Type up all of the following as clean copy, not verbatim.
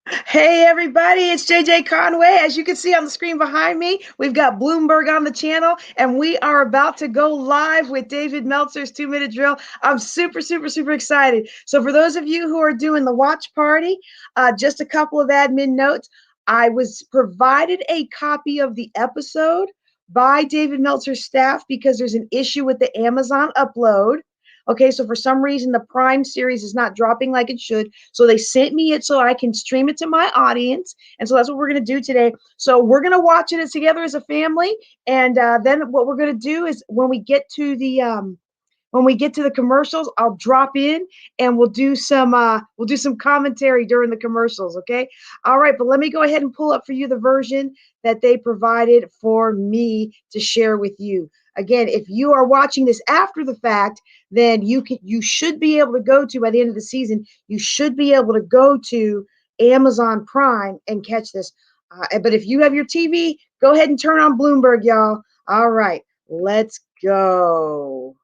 Hey everybody, it's JJ Conway. As you can see on the screen behind me, we've got Bloomberg on the channel, and we are about to go live with David Meltzer's 2 minute drill. I'm super excited. So for those of you who are doing the watch party, just a couple of admin notes. I was provided a copy of the episode by David Meltzer's staff because there's an issue with the Amazon upload. Okay, so for some reason the Prime series is not dropping like it should. So they sent me it so I can stream it to my audience. And so that's what we're going to do today. So we're going to watch it together as a family. And then what we're going to do is when we get to the commercials, I'll drop in and we'll do some commentary during the commercials, okay? All right, but let me go ahead and pull up for you the version that they provided for me to share with you. Again, if you are watching this after the fact, then you should be able to go to, by the end of the season, you should be able to go to Amazon Prime and catch this. But if you have your TV, go ahead and turn on Bloomberg, y'all. All right, let's go.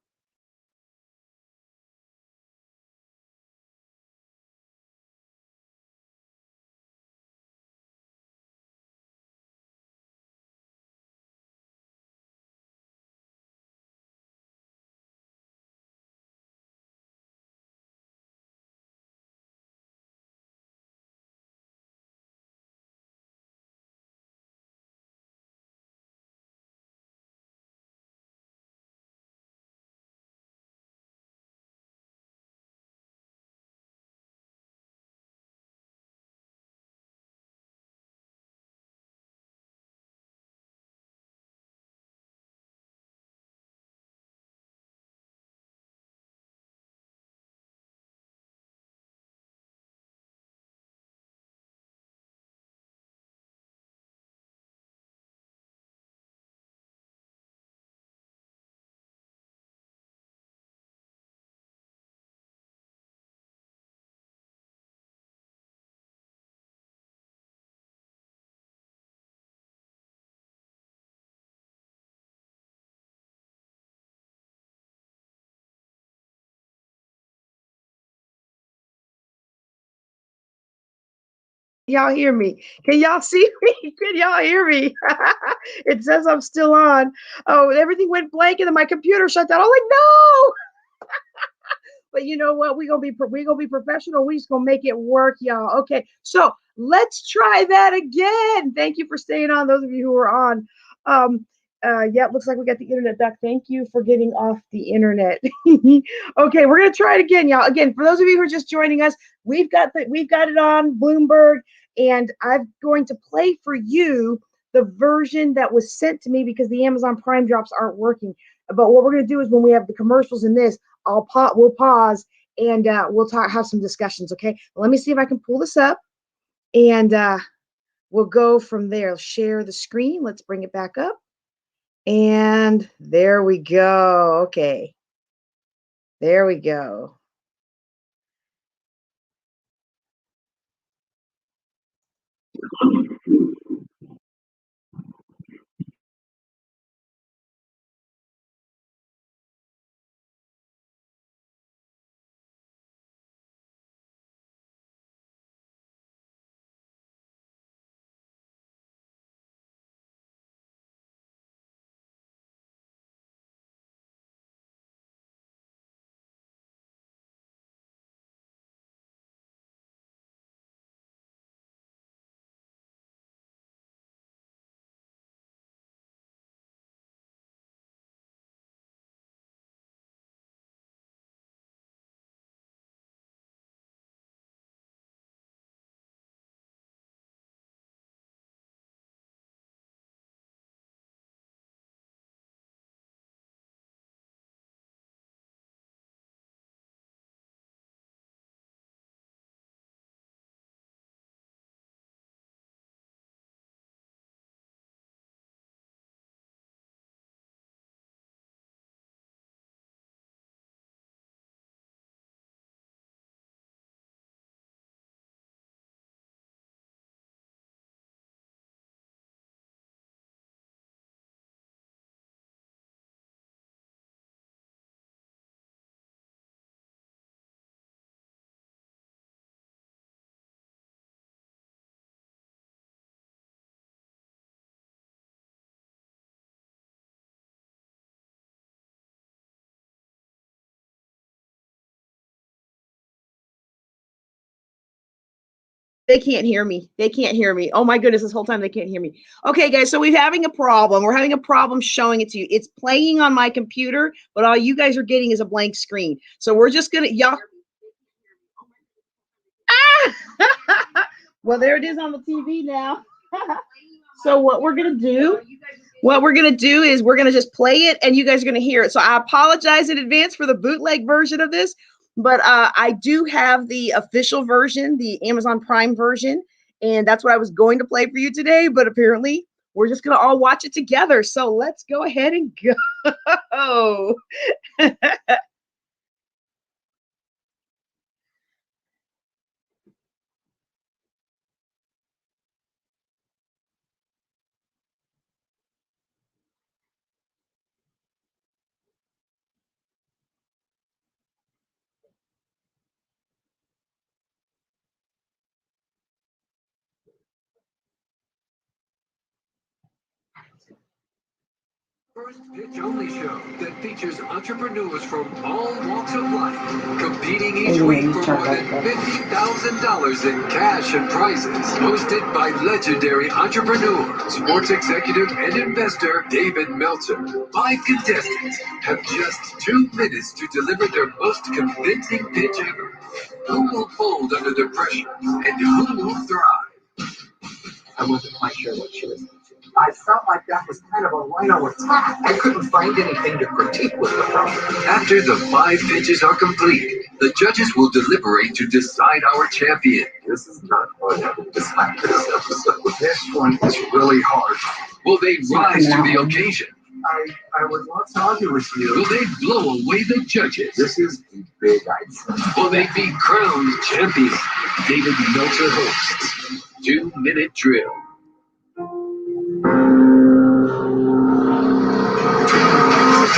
Y'all hear me? Can y'all see me? Can y'all hear me? It says I'm still on. Oh, everything went blank and then my computer shut down. I'm like, no. But you know what? We gonna be professional. We just gonna make it work, y'all. Okay, so let's try that again. Thank you for staying on. Those of you who are on. Yeah, it looks like we got the internet back. Thank you for getting off the internet. Okay, we're gonna try it again, y'all. Again, for those of you who are just joining us, we've got it on Bloomberg, and I'm going to play for you the version that was sent to me because the Amazon Prime drops aren't working. But what we're gonna do is when we have the commercials in this, we'll pause and we'll have some discussions. Okay. Let me see if I can pull this up and we'll go from there. Share the screen. Let's bring it back up. And there we go. Okay. There we go. They can't hear me. They can't hear me. Oh my goodness, this whole time they can't hear me. Okay, guys, so we're having a problem. We're having a problem showing it to you. It's playing on my computer, but all you guys are getting is a blank screen. So we're just gonna, y'all. Ah! Well, there it is on the TV now. So what we're gonna do is we're gonna just play it, and you guys are gonna hear it. So I apologize in advance for the bootleg version of this, but I do have the official version, the Amazon Prime version, and that's what I was going to play for you today. But apparently, we're just gonna all watch it together. So let's go ahead and go. First pitch only show that features entrepreneurs from all walks of life competing each week for more than $50,000 in cash and prizes. Hosted by legendary entrepreneur, sports executive, and investor David Meltzer. 5 contestants have just 2 minutes to deliver their most convincing pitch ever. Who will fold under the pressure and who will thrive? I wasn't quite sure what she was thinking. I felt like that was kind of a rhino attack. I couldn't find anything to critique with the problem. After the 5 pitches are complete, the judges will deliberate to decide our champion. This is not fun having to decide this episode. This one is really hard. Will they rise to the occasion? I would love to argue with you. Will they blow away the judges? This is a big idea. Will they be crowned champion? David Meltzer hosts 2-minute drill.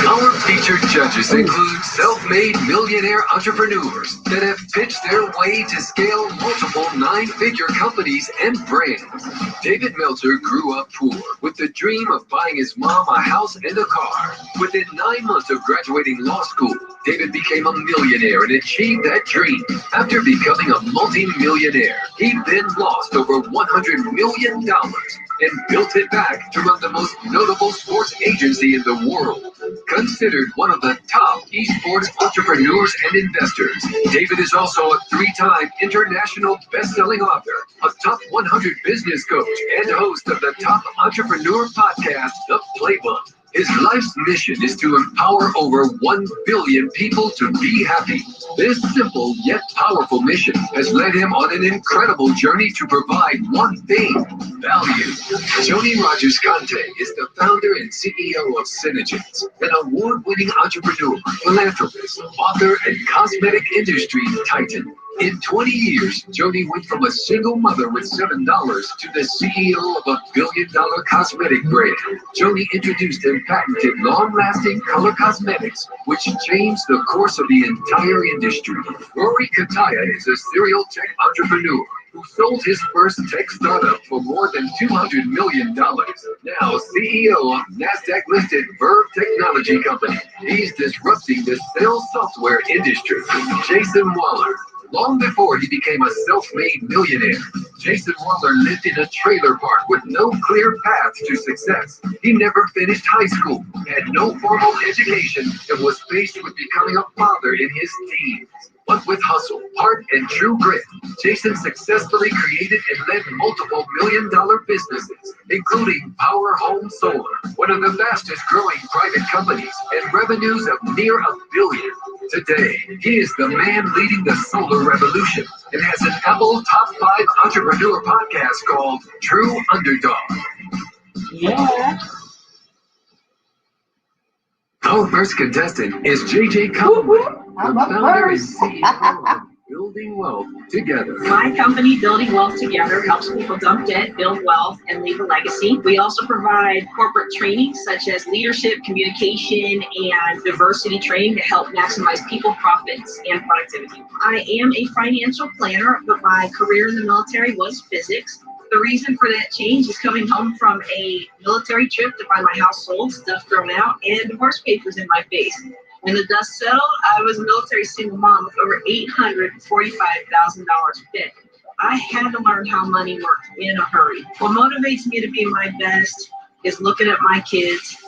Our featured judges include self-made millionaire entrepreneurs that have pitched their way to scale multiple 9-figure companies and brands. David Meltzer grew up poor with the dream of buying his mom a house and a car. Within 9 months of graduating law school, David became a millionaire and achieved that dream. After becoming a multi-millionaire, he then lost over $100 million and built it back to run the most notable sports agency in the world. Considered one of the top esports entrepreneurs and investors, David is also a 3-time international best-selling author, a top 100 business coach, and host of the top entrepreneur podcast, The Playbook. His life's mission is to empower over 1 billion people to be happy. This simple yet powerful mission has led him on an incredible journey to provide one thing: value. Joni Rogers Conte is the founder and CEO of Synergence, an award-winning entrepreneur, philanthropist, author, and cosmetic industry titan. In 20 years, Joni went from a single mother with $7 to the CEO of a billion-dollar cosmetic brand. Joni introduced and patented long-lasting color cosmetics, which changed the course of the entire industry. Rory Kataya is a serial tech entrepreneur who sold his first tech startup for more than $200 million. Now CEO of NASDAQ-listed Verve Technology Company. He's disrupting the sales software industry. Jason Waller. Long before he became a self-made millionaire, Jason Waller lived in a trailer park with no clear path to success. He never finished high school, had no formal education, and was faced with becoming a father in his teens. But with hustle, heart, and true grit, Jason successfully created and led multiple million-dollar businesses, including Power Home Solar, one of the fastest-growing private companies, and revenues of near $1 billion. Today, he is the man leading the solar revolution and has an Apple Top 5 Entrepreneur podcast called True Underdog. Yeah. Our first contestant is JJ Conway, the founder and CEO of Building Wealth Together. My company, Building Wealth Together, helps people dump debt, build wealth, and leave a legacy. We also provide corporate training such as leadership, communication, and diversity training to help maximize people, profits, and productivity. I am a financial planner, but my career in the military was physics. The reason for that change is coming home from a military trip to find my house sold, stuff thrown out, and divorce papers in my face. When the dust settled, I was a military single mom with over $845,000 debt. I had to learn how money worked in a hurry. What motivates me to be my best is looking at my kids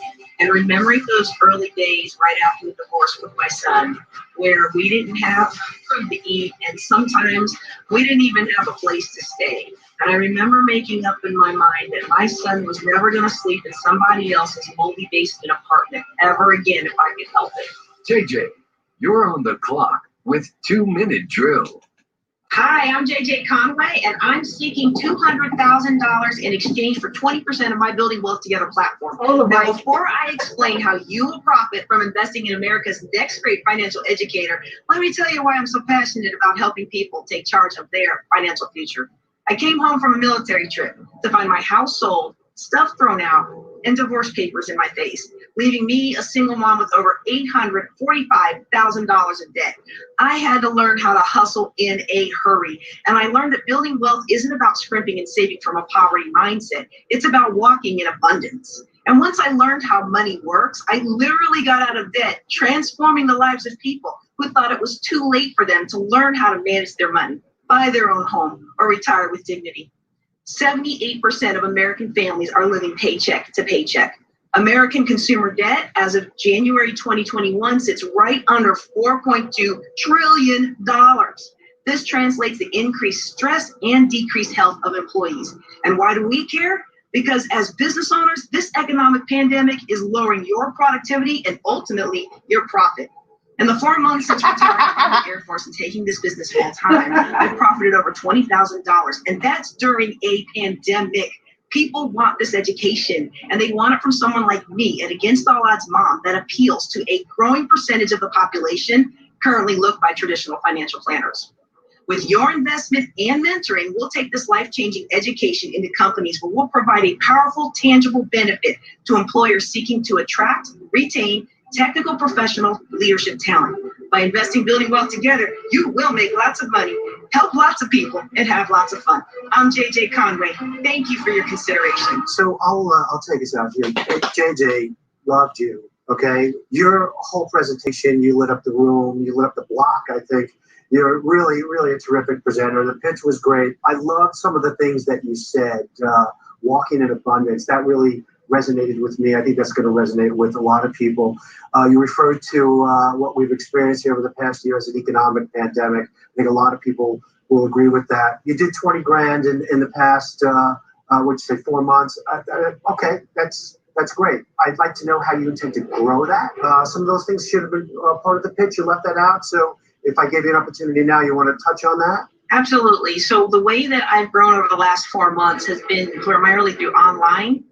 and remembering those early days right after the divorce with my son, where we didn't have food to eat and sometimes we didn't even have a place to stay. And I remember making up in my mind that my son was never going to sleep in somebody else's moldy basement apartment ever again if I could help it. JJ, you're on the clock with 2-minute drill. Hi, I'm JJ Conway, and I'm seeking $200,000 in exchange for 20% of my Building Wealth Together platform. Now, before I explain how you will profit from investing in America's next great financial educator, let me tell you why I'm so passionate about helping people take charge of their financial future. I came home from a military trip to find my house sold, stuff thrown out, and divorce papers in my face, leaving me a single mom with over $845,000 in debt. I had to learn how to hustle in a hurry. And I learned that building wealth isn't about scrimping and saving from a poverty mindset. It's about walking in abundance. And once I learned how money works, I literally got out of debt, transforming the lives of people who thought it was too late for them to learn how to manage their money, buy their own home, or retire with dignity. 78% of American families are living paycheck to paycheck. American consumer debt as of January 2021 sits right under $4.2 trillion. This translates to increased stress and decreased health of employees. And why do we care? Because as business owners, this economic pandemic is lowering your productivity and ultimately your profit. In the 4 months since retiring from the Air Force and taking this business full time, I've profited over $20,000, and that's during a pandemic. People want this education, and they want it from someone like me, an against all odds mom that appeals to a growing percentage of the population currently looked by traditional financial planners. With your investment and mentoring, we'll take this life-changing education into companies where we'll provide a powerful, tangible benefit to employers seeking to attract, retain, technical professional leadership talent. By investing, building wealth together, you will make lots of money, help lots of people, and have lots of fun. I'm JJ Conway. Thank you for your consideration. So I'll take us out here. JJ loved you. Okay, your whole presentation, you lit up the room, you lit up the block. I think you're really, really a terrific presenter. The pitch was great. I loved some of the things that you said. Walking in abundance, that really resonated with me. I think that's going to resonate with a lot of people. You referred to what we've experienced here over the past year as an economic pandemic. I think a lot of people will agree with that. You did 20 grand in the past, would you say 4 months? Okay, that's great. I'd like to know how you intend to grow that. Some of those things should have been part of the pitch. You left that out. So if I give you an opportunity now, you want to touch on that? Absolutely. So the way that I've grown over the last 4 months has been primarily through online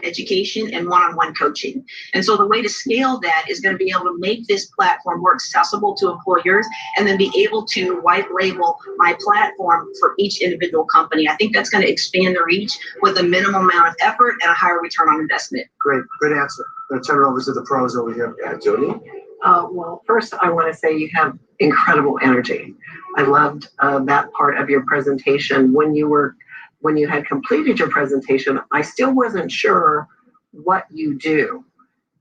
education and one-on-one coaching. And so the way to scale that is going to be able to make this platform more accessible to employers and then be able to white label my platform for each individual company. I think that's going to expand the reach with a minimum amount of effort and a higher return on investment. Great. Good answer. I'm going to turn it over to the pros over here. Yeah, Julie? Well, first, I want to say you have incredible energy. I loved that part of your presentation. When you had completed your presentation, I still wasn't sure what you do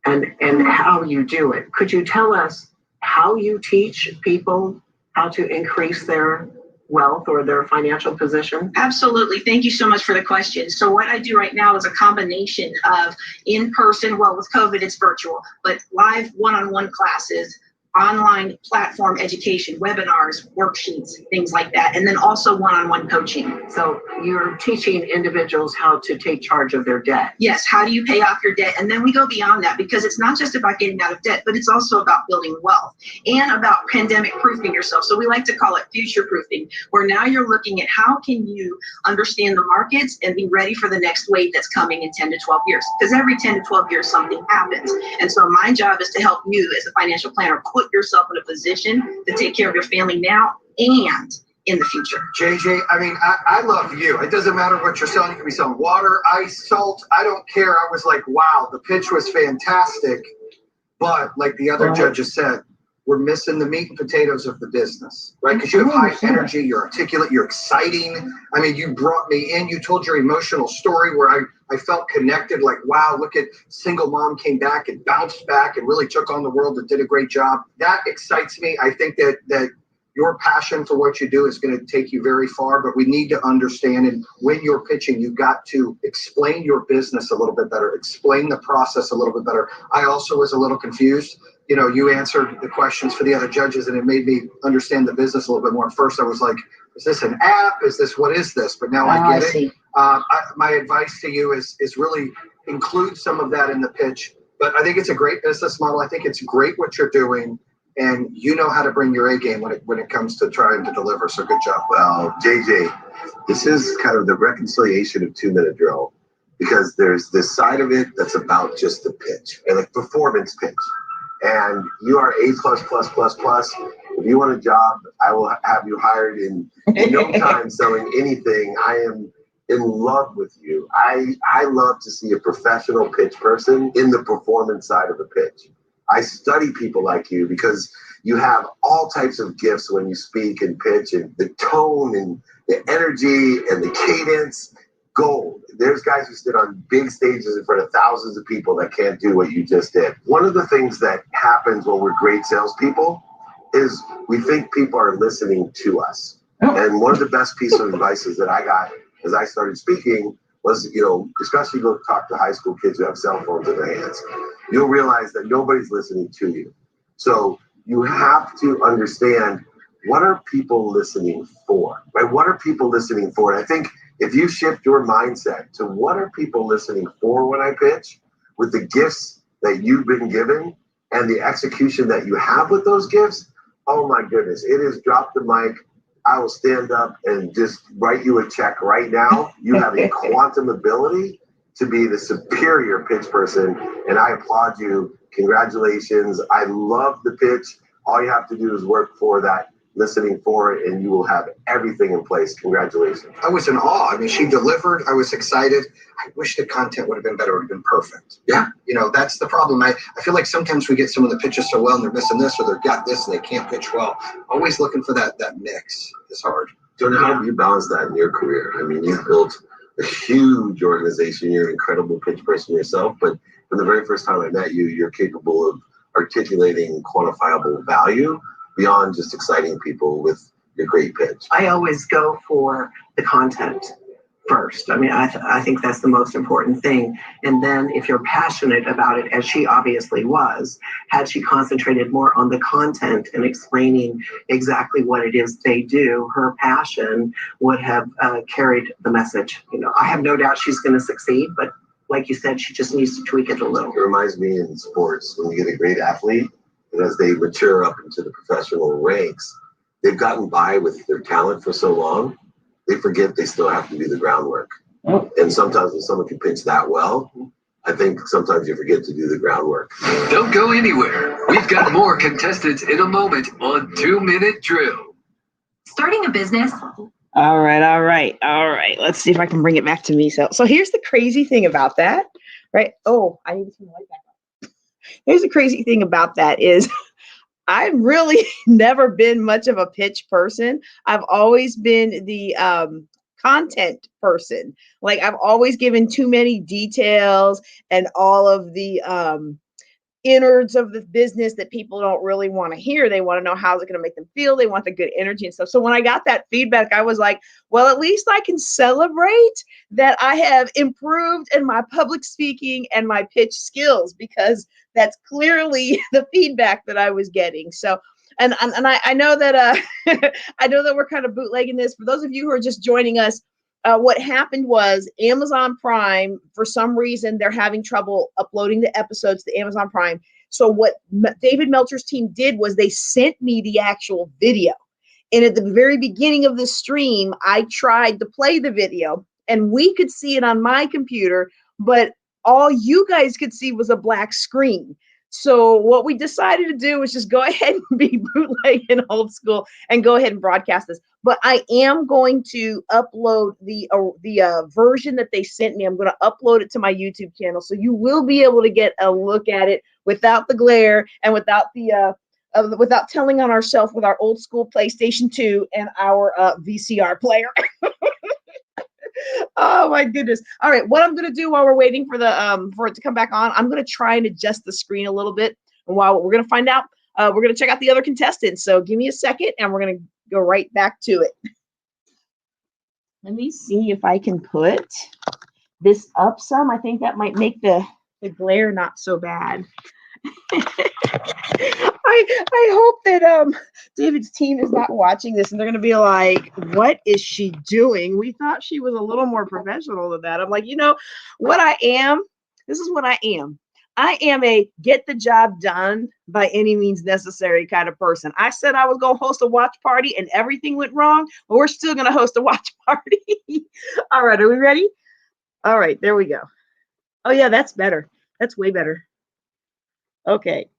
and how you do it. Could you tell us how you teach people how to increase their wealth or their financial position? Absolutely. Thank you so much for the question. So what I do right now is a combination of in-person, well, with COVID, it's virtual, but live one-on-one classes, online platform education, webinars, worksheets, things like that, and then also one-on-one coaching. So you're teaching individuals how to take charge of their debt. Yes, how do you pay off your debt? And then we go beyond that because it's not just about getting out of debt, but it's also about building wealth and about pandemic proofing yourself. So we like to call it future proofing, where now you're looking at how can you understand the markets and be ready for the next wave that's coming in 10 to 12 years. Because every 10 to 12 years, something happens. And so my job is to help you as a financial planner put yourself in a position to take care of your family now and in the future. JJ, I mean, I love you. It doesn't matter what you're selling. You can be selling water, ice, salt. I don't care. I was like, wow, the pitch was fantastic. But like the other judges said, we're missing the meat and potatoes of the business, right? Because you have high energy, you're articulate, you're exciting. I mean, you brought me in, you told your emotional story where I felt connected, like, wow, look at single mom came back and bounced back and really took on the world and did a great job. That excites me. I think that your passion for what you do is going to take you very far, but we need to understand, and when you're pitching, you got to explain your business a little bit better, explain the process a little bit better. I also was a little confused. You know, you answered the questions for the other judges and it made me understand the business a little bit more. At first I was like, is this an app? What is this? But now I get it. My advice to you is really include some of that in the pitch. But I think it's a great business model. I think it's great what you're doing. And you know how to bring your A game when it comes to trying to deliver. So good job. Well, JJ, this is kind of the reconciliation of 2-minute drill, because there's this side of it that's about just the pitch and like performance pitch. And you are A++++. If you want a job, I will have you hired in no time selling anything. I am in love with you. I love to see a professional pitch person in the performance side of the pitch. I study people like you because you have all types of gifts when you speak and pitch, and the tone and the energy and the cadence. Gold. There's guys who sit on big stages in front of thousands of people that can't do what you just did. One of the things that happens when we're great salespeople is we think people are listening to us. And one of the best pieces of advice that I got as I started speaking was, you know, especially go talk to high school kids who have cell phones in their hands. You'll realize that nobody's listening to you. So you have to understand, what are people listening for, right? What are people listening for? And I think if you shift your mindset to what are people listening for when I pitch, with the gifts that you've been given and the execution that you have with those gifts, oh my goodness, it is drop the mic. I will stand up and just write you a check right now. You have a quantum ability to be the superior pitch person, and I applaud you. Congratulations. I love the pitch. All you have to do is work for that listening for it, and you will have everything in place. Congratulations. I was in awe. I mean, she delivered. I was excited. I wish the content would have been better. It would have been perfect. Yeah. You know, that's the problem. I feel like sometimes we get some of the pitches so well and they're missing this, or they've got this and they can't pitch well. Always looking for that mix is hard. Don't know how you balance that in your career. I mean, you've built a huge organization. You're an incredible pitch person yourself, but from the very first time I met you, you're capable of articulating quantifiable value beyond just exciting people with your great pitch. I always go for the content first. I mean, I think that's the most important thing. And then if you're passionate about it, as she obviously was, had she concentrated more on the content and explaining exactly what it is they do, her passion would have carried the message. You know, I have no doubt she's going to succeed, but like you said, she just needs to tweak it a little. It reminds me in sports, when you get a great athlete, and as they mature up into the professional ranks, they've gotten by with their talent for so long, they forget they still have to do the groundwork. And sometimes when someone can pitch that well, I think sometimes you forget to do the groundwork. Don't go anywhere. We've got more contestants in a moment on 2-Minute Drill. Starting a business. All right. Let's see if I can bring it back to me. So here's the crazy thing about that, right? Oh, I need to turn the light back on. Here's the crazy thing about that is I've really never been much of a pitch person. I've always been the content person. Like, I've always given too many details and all of the innards of the business that people don't really want to hear. They want to know how's it going to make them feel. They want the good energy and stuff. So when I got that feedback, I was like, well, at least I can celebrate that I have improved in my public speaking and my pitch skills, because that's clearly the feedback that I was getting. So, and I know that I know that we're kind of bootlegging this. For those of you who are just joining us, what happened was Amazon Prime, for some reason, they're having trouble uploading the episodes to Amazon Prime. So what David Meltzer's team did was they sent me the actual video. And at the very beginning of the stream, I tried to play the video and we could see it on my computer, but all you guys could see was a black screen. So what we decided to do was just go ahead and be bootleg and old school and go ahead and broadcast this. But I am going to upload the version that they sent me. I'm going to upload it to my YouTube channel, so you will be able to get a look at it without the glare and without the without telling on ourselves with our old school PlayStation 2 and our VCR player. Oh my goodness. All right, what I'm going to do while we're waiting for the for it to come back on, I'm going to try and adjust the screen a little bit. And while we're going to find out, we're going to check out the other contestants. So give me a second and we're going to go right back to it. Let me see if I can put this up some. I think that might make the glare not so bad. I hope that David's team is not watching this and they're going to be like, what is she doing? We thought she was a little more professional than that. I'm like, you know what I am? This is what I am. I am a get the job done by any means necessary kind of person. I said I was going to host a watch party and everything went wrong, but we're still going to host a watch party. All right, are we ready? All right, there we go. Oh yeah, that's better. That's way better. Okay.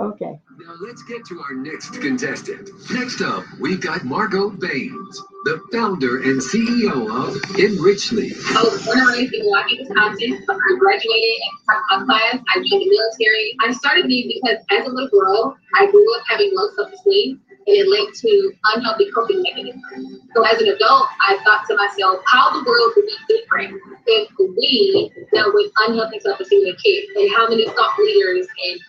Okay. Now let's get to our next contestant. Next up, we've got Margo Baines, the founder and CEO of Enrichly. I was born and raised in Milwaukee, Wisconsin. I graduated in class. I joined the military. I started these because as a little girl, I grew up having low self-esteem, and it led to unhealthy coping mechanisms. So as an adult, I thought to myself, how the world would be different if we dealt with unhealthy self-esteem in kids, and how many thought leaders and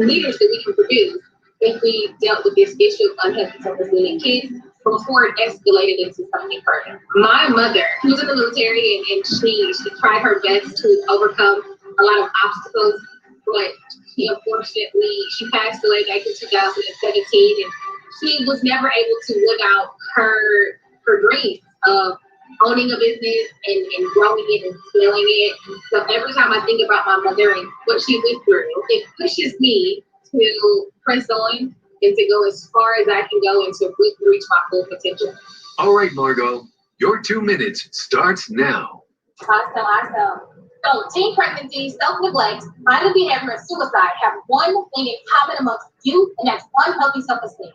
leaders that we can produce if we dealt with this issue of unhealthy self-esteem in kids before it escalated into something further. My mother, who was in the military, and she tried her best to overcome a lot of obstacles, but unfortunately, she passed away back in 2017, and she was never able to live out her dreams of owning a business and growing it and scaling it. So every time I think about my mother and what she went through, it pushes me to press on and to go as far as I can go and to reach my full potential. All right, Margo, your 2 minutes starts now. Awesome. So teen pregnancy, self-neglect, violent behavior, and suicide have one thing in common amongst youth, and that's unhealthy self-esteem.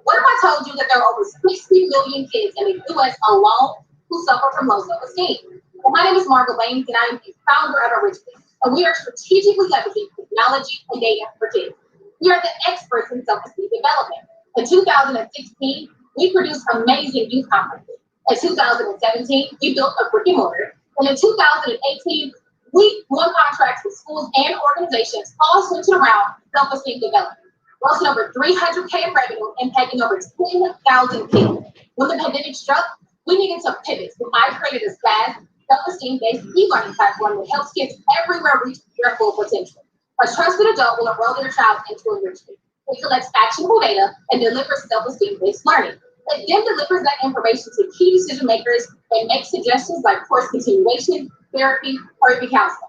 What if I told you that there are over 60 million kids in the U.S. alone who suffer from low self-esteem? Well, my name is Margo Baines, and I am the founder of Enrichly, and we are strategically leveraging technology and data for kids. We are the experts in self-esteem development. In 2016, we produced amazing youth conferences. In 2017, we built a brick and mortar. And in 2018, we won contracts with schools and organizations all centered around self-esteem development. Grossing over $300K in revenue, impacting over 10,000 kids. When the pandemic struck, we needed to pivot. So I created a SaaS, self-esteem-based e-learning platform that helps kids everywhere reach their full potential. A trusted adult will enroll their child into Enrichly. It collects actionable data and delivers self-esteem-based learning. It then delivers that information to key decision makers and makes suggestions like course continuation, therapy, or even counseling.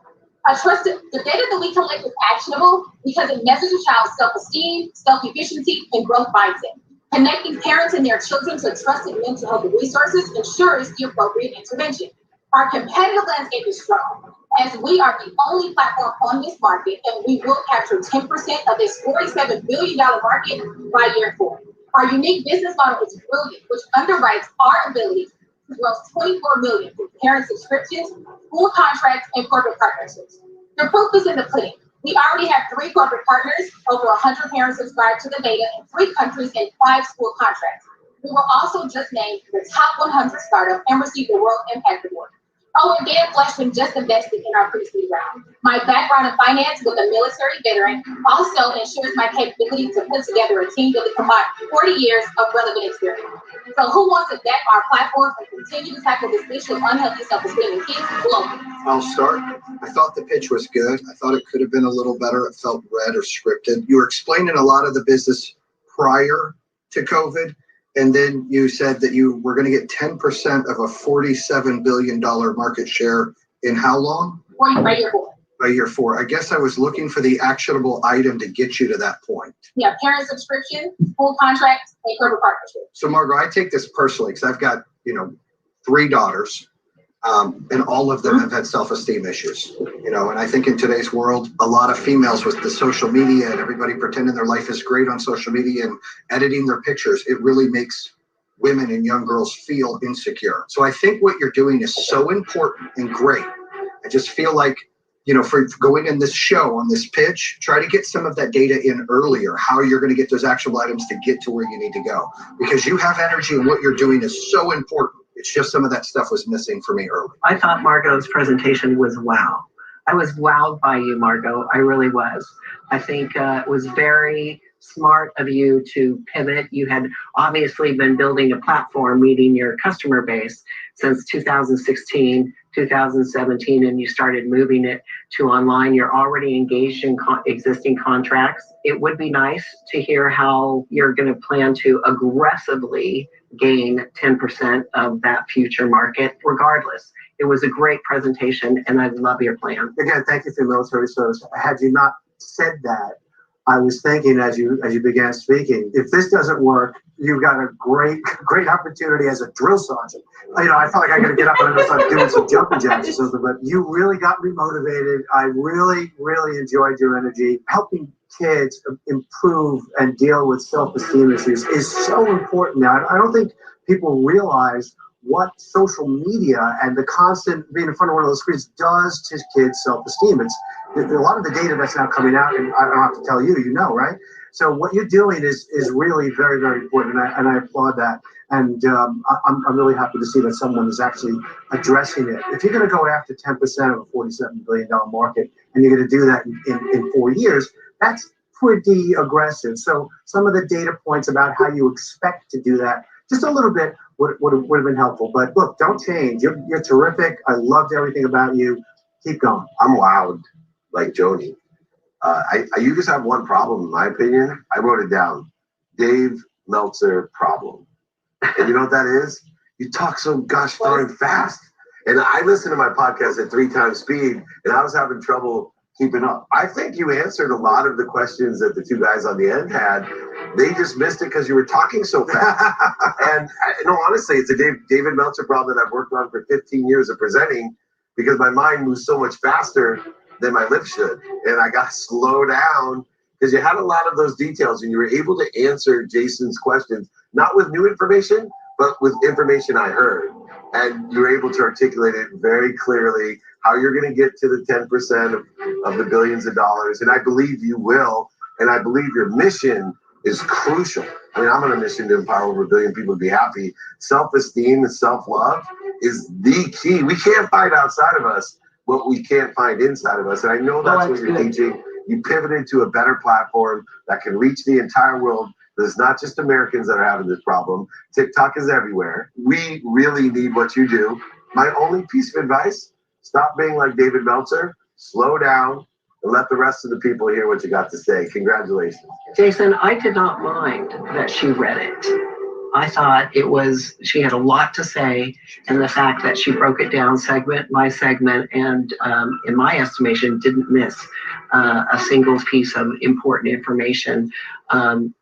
The data that we collect is actionable because it measures a child's self-esteem, self-efficiency, and growth mindset. Connecting parents and their children to trusted mental health resources ensures the appropriate intervention. Our competitive landscape is strong, as we are the only platform on this market, and we will capture 10% of this $47 billion market by year 4. Our unique business model is brilliant, which underwrites our ability to grow $24 million through parent subscriptions, school contracts, and corporate partnerships. The proof is in the pudding. We already have 3 corporate partners, over 100 parents subscribed to the data in 3 countries and 5 school contracts. We were also just named the top 100 startup and received the World Impact Award. Oh, and Dan Fleshman just invested in our pre-seed round. My background in finance with a military veteran also ensures my capability to put together a team that will combine 40 years of relevant experience. So who wants to deck our platform and continue to tackle this issue of unhealthy self-esteem in kids globally? I'll start. I thought the pitch was good. I thought it could have been a little better. It felt read or scripted. You were explaining a lot of the business prior to COVID. And then you said that you were going to get 10% of a $47 billion market share in how long? By year 4. By year 4. I guess I was looking for the actionable item to get you to that point. Yeah, parent subscription, school contracts, and corporate partnerships. So Margo, I take this personally because I've got, 3 daughters, and all of them have had self-esteem issues. And I think in today's world, a lot of females with the social media and everybody pretending their life is great on social media and editing their pictures, it really makes women and young girls feel insecure. So I think what you're doing is so important and great. I just feel like, for going in this show on this pitch, try to get some of that data in earlier, how you're going to get those actual items to get to where you need to go. Because you have energy and what you're doing is so important. It's just some of that stuff was missing for me early. I thought Margo's presentation was wow. I was wowed by you, Margo. I really was. I think it was very smart of you to pivot. You had obviously been building a platform, meeting your customer base since 2016, 2017, and you started moving it to online. You're already engaged in existing contracts. It would be nice to hear how you're going to plan to aggressively gain 10% of that future market regardless. It was a great presentation, and I love your plan. Again, thank you for the military service. Had you not said that, I was thinking as you began speaking, if this doesn't work, you've got a great opportunity as a drill sergeant. You know, I felt like I got to get up and start doing some jumping jacks or something, but you really got me motivated. I really enjoyed your energy. Helping kids improve and deal with self-esteem issues is so important now. I don't think people realize what social media and the constant being in front of one of those screens does to kids' self-esteem. It's a lot of the data that's now coming out, and I don't have to tell you, you know, right? So what you're doing is really very important, and I applaud that. And I'm really happy to see that someone is actually addressing it. If you're going to go after 10% of a $47 billion market, and you're going to do that in 4 years, that's pretty aggressive. So some of the data points about how you expect to do that, just a little bit, would have been helpful. But look, don't change. You're terrific. I loved everything about you. Keep going. I'm loud like Joni. You just have one problem, in my opinion. I wrote it down. Dave Meltzer problem. And you know what that is? You talk so gosh darn fast. And I listen to my podcast at 3 times speed, and I was having trouble keeping up. I think you answered a lot of the questions that the 2 guys on the end had. They just missed it because you were talking so fast. And no, honestly, it's a David Meltzer problem that I've worked on for 15 years of presenting, because my mind moves so much faster than my lips should. And I got to slow down because you had a lot of those details, and you were able to answer Jason's questions, not with new information, but with information I heard. And you were able to articulate it very clearly, how you're going to get to the 10% of the billions of dollars. And I believe you will. And I believe your mission is crucial. I mean, I'm on a mission to empower over 1 billion people to be happy. Self-esteem and self-love is the key. We can't find outside of us what we can't find inside of us. And I know that's what you're teaching. You pivoted to a better platform that can reach the entire world. There's not just Americans that are having this problem. TikTok is everywhere. We really need what you do. My only piece of advice, stop being like David Meltzer, slow down, and let the rest of the people hear what you got to say. Congratulations. Jason, I did not mind that she read it. I thought she had a lot to say, and the fact that she broke it down segment by segment, and in my estimation, didn't miss a single piece of important information.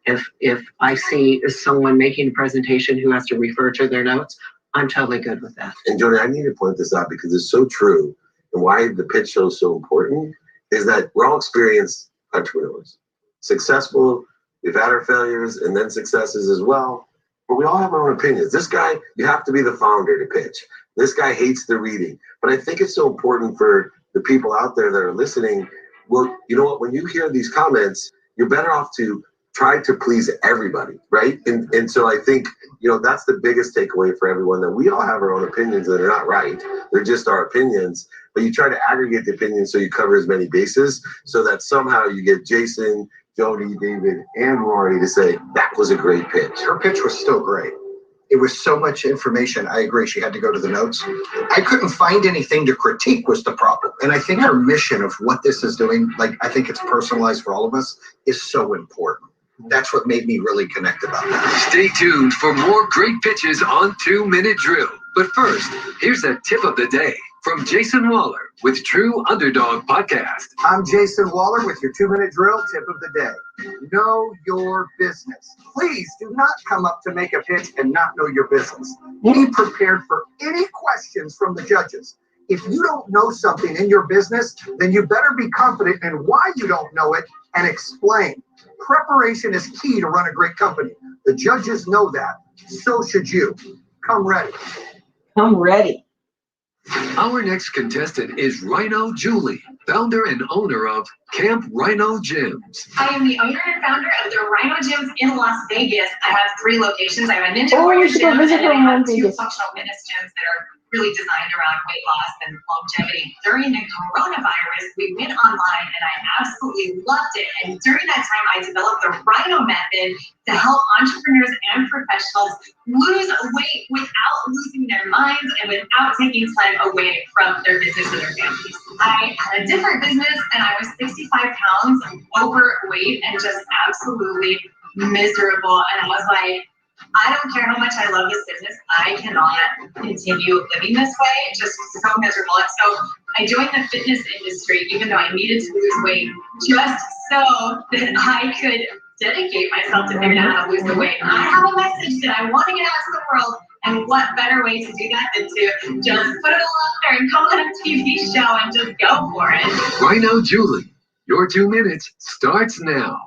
If I see someone making a presentation who has to refer to their notes, I'm totally good with that. And Joni, I need to point this out because it's so true, and why the pitch show is so important is that we're all experienced entrepreneurs. Successful, we've had our failures and then successes as well. But we all have our own opinions. This guy, you have to be the founder to pitch. This guy hates the reading. But I think it's so important for the people out there that are listening. Well, you know what? When you hear these comments, you're better off to try to please everybody, right? And so I think, you know, that's the biggest takeaway for everyone, that we all have our own opinions that are not right. They're just our opinions. But you try to aggregate the opinions so you cover as many bases so that somehow you get Jason, Joni, David, and Rory to say, that was a great pitch. Her pitch was still great. It was so much information. I agree. She had to go to the notes. I couldn't find anything to critique was the problem. And I think her mission of what this is doing, like, I think it's personalized for all of us, is so important. That's what made me really connect about that. Stay tuned for more great pitches on 2 Minute Drill. But first, here's a tip of the day from Jason Waller with True Underdog Podcast. I'm Jason Waller with your 2 Minute Drill tip of the day. Know your business. Please do not come up to make a pitch and not know your business. Be prepared for any questions from the judges. If you don't know something in your business, then you better be confident in why you don't know it and explain. Preparation is key to run a great company. The judges know that. So should you. Come ready. I'm ready. Our next contestant is Rhino Julie. founder and owner of Camp Rhino Gyms. I am the owner and founder of the Rhino Gyms in Las Vegas. I have 3 locations. I have a Ninja Oh, Warrior we should go gym, and visit then her I have in 2 Vegas. functional fitness gyms that are really designed around weight loss and longevity. During the coronavirus, we went online and I absolutely loved it. And during that time, I developed the Rhino method to help entrepreneurs and professionals lose weight without losing their minds and without taking time away from their business and their families. I had a different business and I was 65 pounds overweight and just absolutely miserable. And I was like, I don't care how much I love this business. I cannot continue living this way. Just so miserable. And so I joined the fitness industry, even though I needed to lose weight, just so that I could dedicate myself to figuring out how to lose the weight. I have a message that I want to get out to the world. And what better way to do that than to just put it all out there and come on a TV show and just go for it. Rhino Julie, your 2 minutes starts now.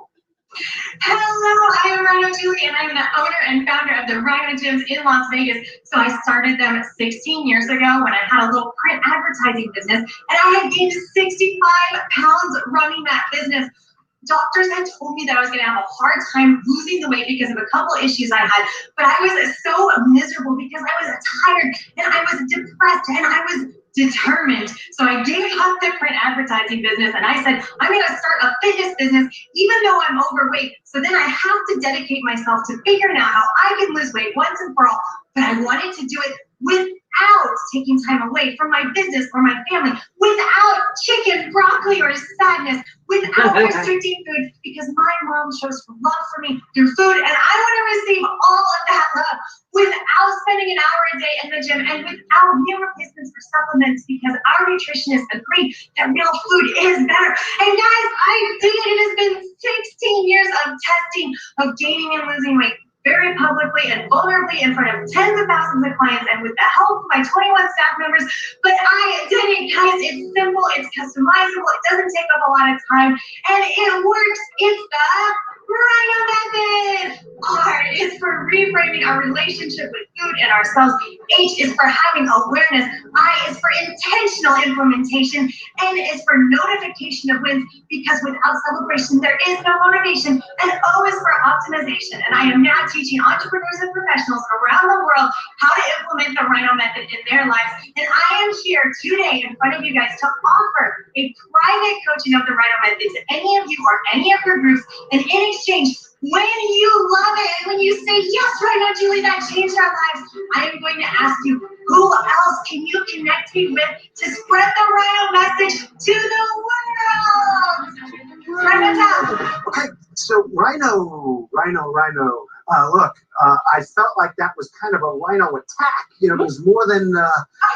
Hello, I am Rhino Julie, and I'm the owner and founder of the Rhino Gyms in Las Vegas. So I started them 16 years ago when I had a little print advertising business, and I had gained 65 pounds running that business. Doctors had told me that I was going to have a hard time losing the weight because of a couple issues I had, but I was so miserable because I was tired and I was depressed and I was determined. So I gave up the print advertising business and I said, I'm going to start a fitness business even though I'm overweight. So then I have to dedicate myself to figuring out how I can lose weight once and for all. But I wanted to do it without taking time away from my business or my family, without chicken, broccoli, or sadness, without restricting food, because my mom shows love for me through food, and I want to receive all of that love without spending an hour a day in the gym and without meal replacements for supplements, because our nutritionists agree that real food is better. And guys, I did it. It has been 16 years of testing, of gaining and losing weight, very publicly and vulnerably in front of tens of thousands of clients and with the help of my 21 staff members. But I did it, guys. It's simple, it's customizable, it doesn't take up a lot of time, and it works. It's the Rhino method. R is for reframing our relationship with food and ourselves. H is for having awareness. I is for intentional implementation. N is for notification of wins, because without celebration, there is no motivation. And O is for optimization. And I am now teaching entrepreneurs and professionals around the world how to implement the Rhino method in their lives. And I am here today in front of you guys to offer a private coaching of the Rhino method to any of you or any of your groups. And in exchange, when you love it and when you say, yes, Rhino Julie, that changed our lives, I am going to ask you, who else can you connect me with to spread the Rhino message to the world? Rhino. Okay, so Rhino. Look, I felt like that was kind of a Rhino attack. You know, it was more than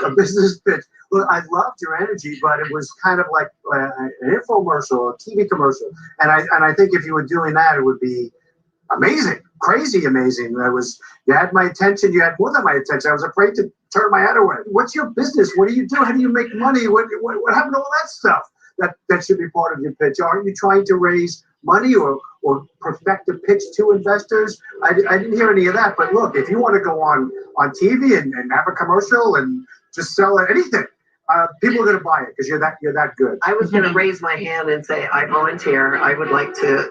a business pitch. Look, I loved your energy, but it was kind of like an infomercial, a TV commercial. And I think if you were doing that, it would be amazing, crazy amazing. You had my attention. You had more than my attention. I was afraid to turn my head away. What's your business? What do you do? How do you make money? What happened to all that stuff? That should be part of your pitch. Aren't you trying to raise money or perfect a pitch to investors? I didn't hear any of that. But look, if you want to go on TV and have a commercial and just sell anything, people are going to buy it because you're that good. I was going to raise my hand and say, I volunteer. I would like to,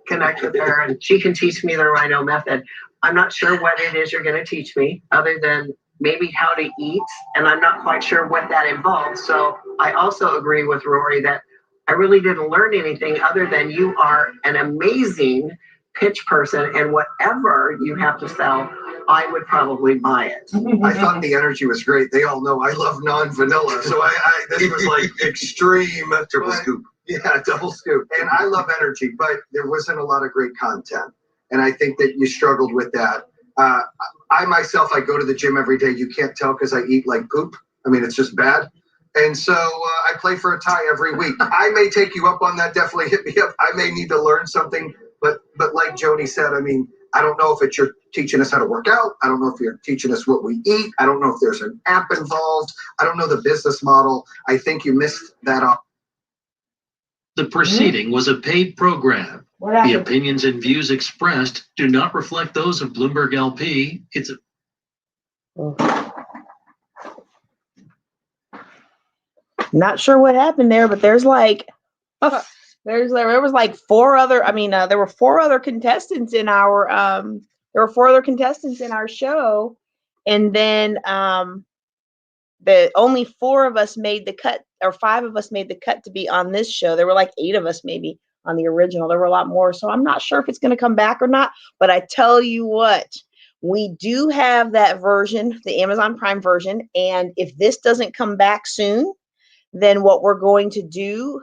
connect with her and she can teach me the Rhino method. I'm not sure what it is you're going to teach me other than maybe how to eat. And I'm not quite sure what that involves. So I also agree with Rory that I really didn't learn anything other than you are an amazing pitch person, and whatever you have to sell, I would probably buy it. I thought the energy was great. They all know I love non-vanilla, so this was like extreme. Triple scoop. Yeah, double scoop. And I love energy, but there wasn't a lot of great content. And I think that you struggled with that. I myself, I go to the gym every day. You can't tell because I eat like poop. I mean, it's just bad. And so I play for a tie every week. I may take you up on that. Definitely hit me up. I may need to learn something. But like Joni said, I mean, I don't know if you're teaching us how to work out. I don't know if you're teaching us what we eat. I don't know if there's an app involved. I don't know the business model. I think you missed that up. The proceeding was a paid program. The opinions and views expressed do not reflect those of Bloomberg LP. It's Not sure what happened there, but there's like, there was like four other. I mean, there were four other contestants in our. There were four other contestants in our show, and then the only four of us made the cut, or five of us made the cut to be on this show. There were like 8 of us maybe on the original. There were a lot more, so I'm not sure if it's going to come back or not. But I tell you what, we do have that version, the Amazon Prime version, and if this doesn't come back soon, then what we're going to do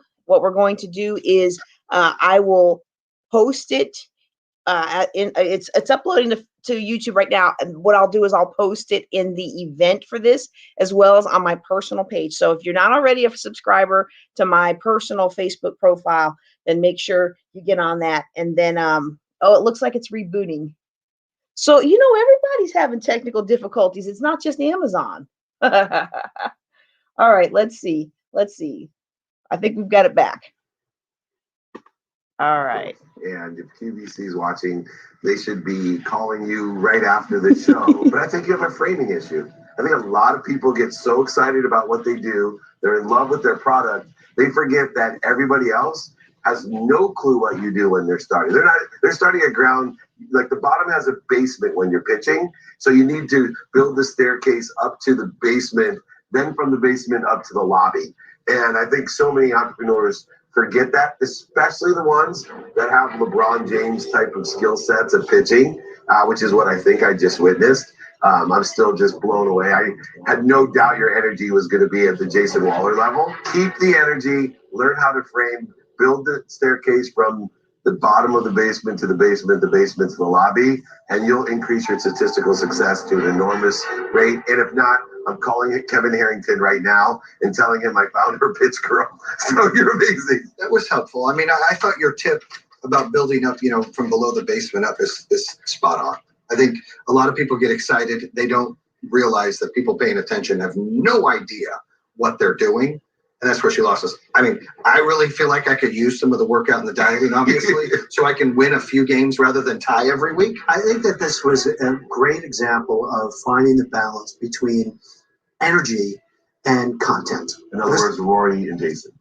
is I will post it. It's uploading to YouTube right now, and what I'll do is I'll post it in the event for this as well as on my personal page. So if you're not already a subscriber to my personal Facebook profile, then make sure you get on that. And then it looks like it's rebooting. So everybody's having technical difficulties. It's not just Amazon. All right, let's see. I think we've got it back. All right. And if QVC is watching, they should be calling you right after the show. But I think you have a framing issue. I think a lot of people get so excited about what they do. They're in love with their product. They forget that everybody else has no clue what you do when they're starting. They're starting at ground. Like the bottom has a basement when you're pitching. So you need to build the staircase up to the basement, then from the basement up to the lobby. And I think so many entrepreneurs forget that, especially the ones that have LeBron James type of skill sets of pitching, which is what I think I just witnessed. I'm still just blown away. I had no doubt your energy was going to be at the Jason Waller level. Keep the energy, learn how to frame, build the staircase from the bottom of the basement to the basement to the lobby, and you'll increase your statistical success to an enormous rate. And if not, I'm calling it Kevin Harrington right now and telling him I found her pitch girl. So you're amazing. That was helpful. I mean, I thought your tip about building up, from below the basement up is spot on. I think a lot of people get excited. They don't realize that people paying attention have no idea what they're doing. And that's where she lost us. I mean, I really feel like I could use some of the workout and the dieting, obviously, so I can win a few games rather than tie every week. I think that this was a great example of finding the balance between energy and content. In other words, Rory and Jason.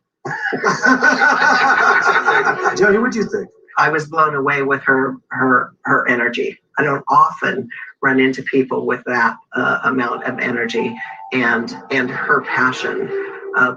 Jody, what do you think? I was blown away with her energy. I don't often run into people with that amount of energy, and her passion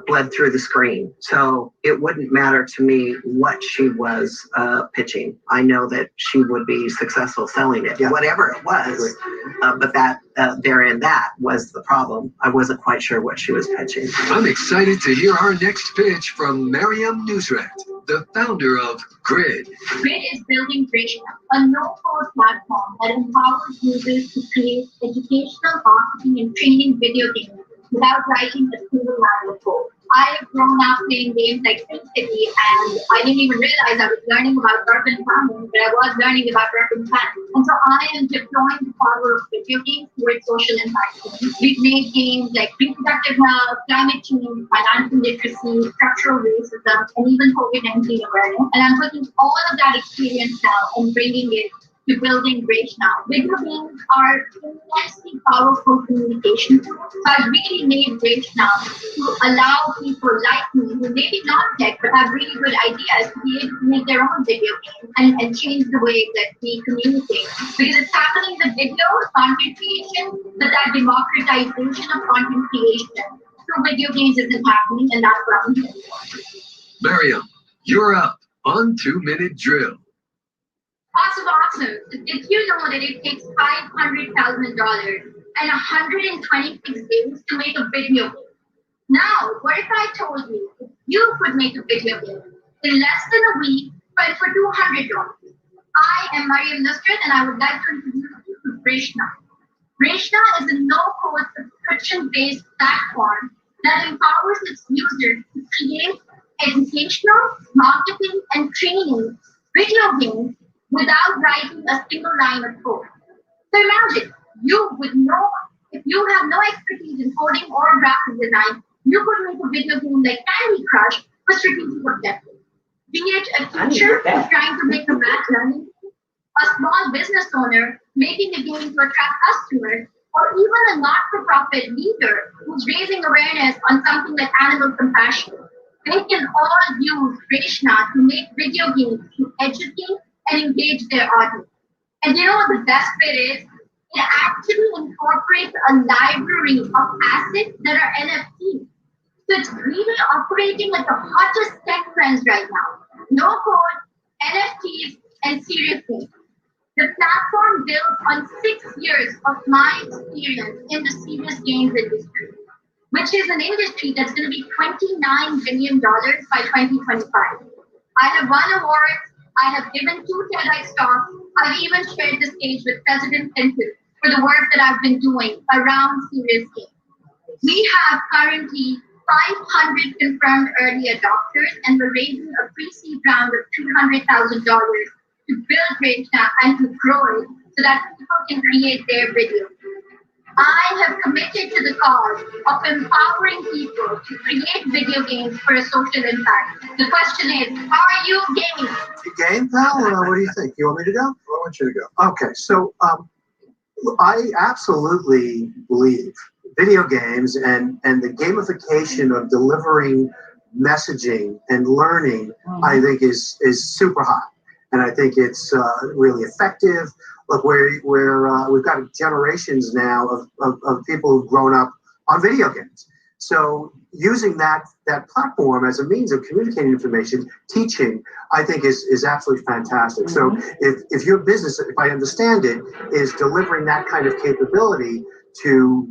bled through the screen. So it wouldn't matter to me what she was pitching. I know that she would be successful selling it, whatever it was. But that that was the problem. I wasn't quite sure what she was pitching. I'm excited to hear our next pitch from Miriam Nusrat, the founder of Grid. Grid is building Grid, a no-code platform that empowers users to create educational, marketing, and training video games without writing a single line of code. I have grown up playing games like SimCity, and I didn't even realize I was learning about urban farming, but I was learning about urban planning. And so I am deploying the power of video games towards social impact. We've made games like reproductive health, climate change, financial literacy, structural racism, and even COVID-19 awareness. And I'm putting all of that experience now and bringing it to building Rage Now. Video games are immensely powerful communication tools. So I've really made Rage Now to allow people like me who maybe not tech but have really good ideas to be able to make their own video games and change the way that we communicate. Because it's happening with video, content creation, but that democratization of content creation through video games isn't happening, and that's what I'm doing. Miriam, you're up on 2-Minute Drill. Awesome. Did you know that it takes $500,000 and 126 days to make a video game? Now, what if I told you you could make a video game in less than a week, but for $200? I am Miriam Nusrat, and I would like to introduce you to Reshna. Reshna is a no-code subscription-based platform that empowers its users to create educational, marketing, and training video games without writing a single line of code. So imagine, if you have no expertise in coding or graphic design, you could make a video game like Candy Crush for strategic objectives. Be it a teacher who's trying to make a math learning, a small business owner making a game to attract customers, or even a not-for-profit leader who's raising awareness on something like animal compassion. They can all use Reshna to make video games to educate and engage their audience. And you know what the best bit is? It actually incorporates a library of assets that are NFTs. So it's really operating like the hottest tech trends right now. No code, NFTs, and serious games. The platform built on 6 years of my experience in the serious games industry, which is an industry that's going to be $29 billion by 2025. I have won awards. I have given 2 TEDx talks. I've even shared the stage with President Clinton for the work that I've been doing around serious games. We have currently 500 confirmed early adopters, and we're raising a pre-seed round of $200,000 to build Reshna and to grow it so that people can create their videos. I have committed to the cause of empowering people to create video games for a social impact. The question is, are you game? Game, pal? What do you think? You want me to go? I want you to go. Okay, so I absolutely believe video games and the gamification of delivering messaging and learning, I think is super hot. And I think it's really effective. Look, we've got generations now of people who've grown up on video games. So using that platform as a means of communicating information, teaching, I think is absolutely fantastic. So if your business, if I understand it, is delivering that kind of capability to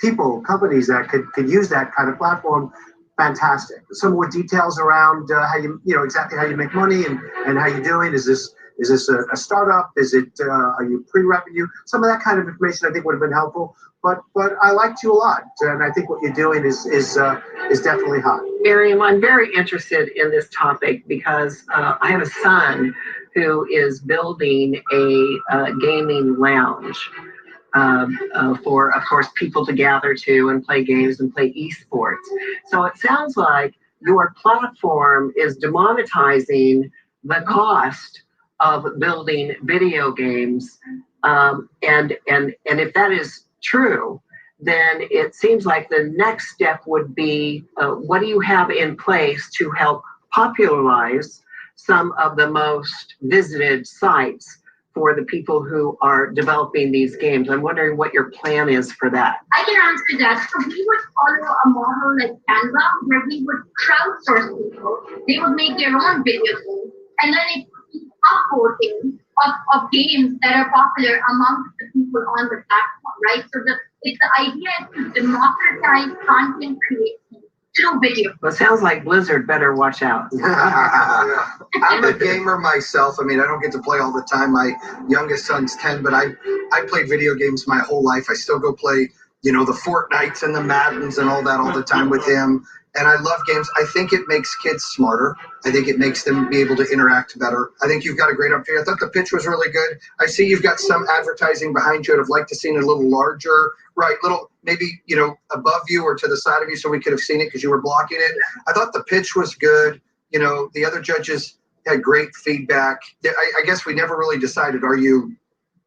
people, companies that could use that kind of platform, fantastic. Some more details around how exactly how you make money and how you're doing. Is this a startup? Is it are you pre-revenue? Some of that kind of information I think would have been helpful. But I liked you a lot, and I think what you're doing is definitely hot. Miriam, I'm very interested in this topic because I have a son who is building a gaming lounge for, of course, people to gather to and play games and play esports. So it sounds like your platform is demonetizing the cost of building video games, and if that is true, then it seems like the next step would be what do you have in place to help popularize some of the most visited sites for the people who are developing these games? I'm wondering what your plan is for that. I can answer that. So we would follow a model like Canva, where we would crowdsource people. They would make their own video games, and then it would be upvoting of games that are popular amongst the people on the platform, right? So the idea is to democratize content creation through video. Well, it sounds like Blizzard better watch out. I'm a gamer myself. I mean, I don't get to play all the time. My youngest son's 10, but I played video games my whole life. I still go play, the Fortnites and the Maddens and all that all the time with him. And I love games. I think it makes kids smarter. I think it makes them be able to interact better. I think you've got a great opportunity. I thought the pitch was really good. I see you've got some advertising behind you. I'd have liked to see it a little larger, right? Little, maybe, above you or to the side of you so we could have seen it because you were blocking it. I thought the pitch was good. The other judges had great feedback. I guess we never really decided, are you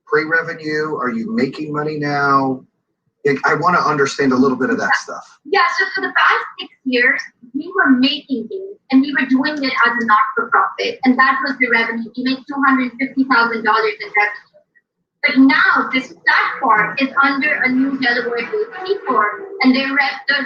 pre-revenue? Are you making money now? I want to understand a little bit of that stuff. Yeah, so for the past 6 years, we were making games and we were doing it as a not-for-profit, and that was the revenue. We made $250,000 in revenue. But now this platform is under a new Delaware-based C Corp, and the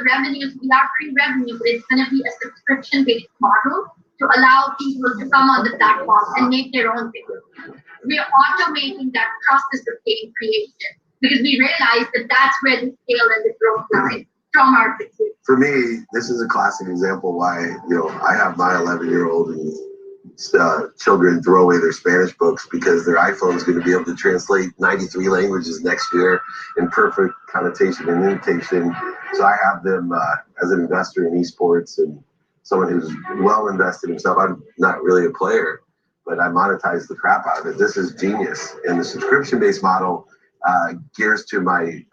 revenues, we are pre-revenue, but it's going to be a subscription-based model to allow people to come on the platform and make their own videos. We are automating that process of game creation, because we realize that that's where the scale and the growth lies from our business. For me, this is a classic example why, I have my 11-year-old and children throw away their Spanish books because their iPhone is going to be able to translate 93 languages next year in perfect connotation and intonation. So I have them as an investor in esports and someone who's well invested himself. I'm not really a player, but I monetize the crap out of it. This is genius. And the subscription-based model gears to my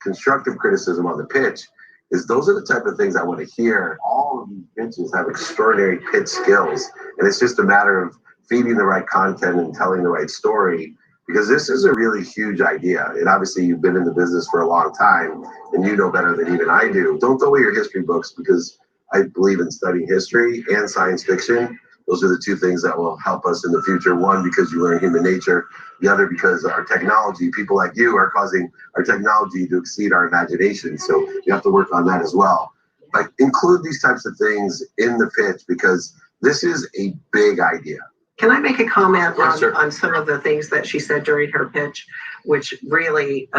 constructive criticism on the pitch is those are the type of things I want to hear. All of these pitches have extraordinary pitch skills, and it's just a matter of feeding the right content and telling the right story because this is a really huge idea. And obviously you've been in the business for a long time and you know better than even I do. Don't throw away your history books, because I believe in studying history and science fiction. Those are the two things that will help us in the future. One, because you learn human nature. The other, because our technology, people like you are causing our technology to exceed our imagination. So you have to work on that as well. But include these types of things in the pitch, because this is a big idea. Can I make a comment Yes, on some of the things that she said during her pitch, which really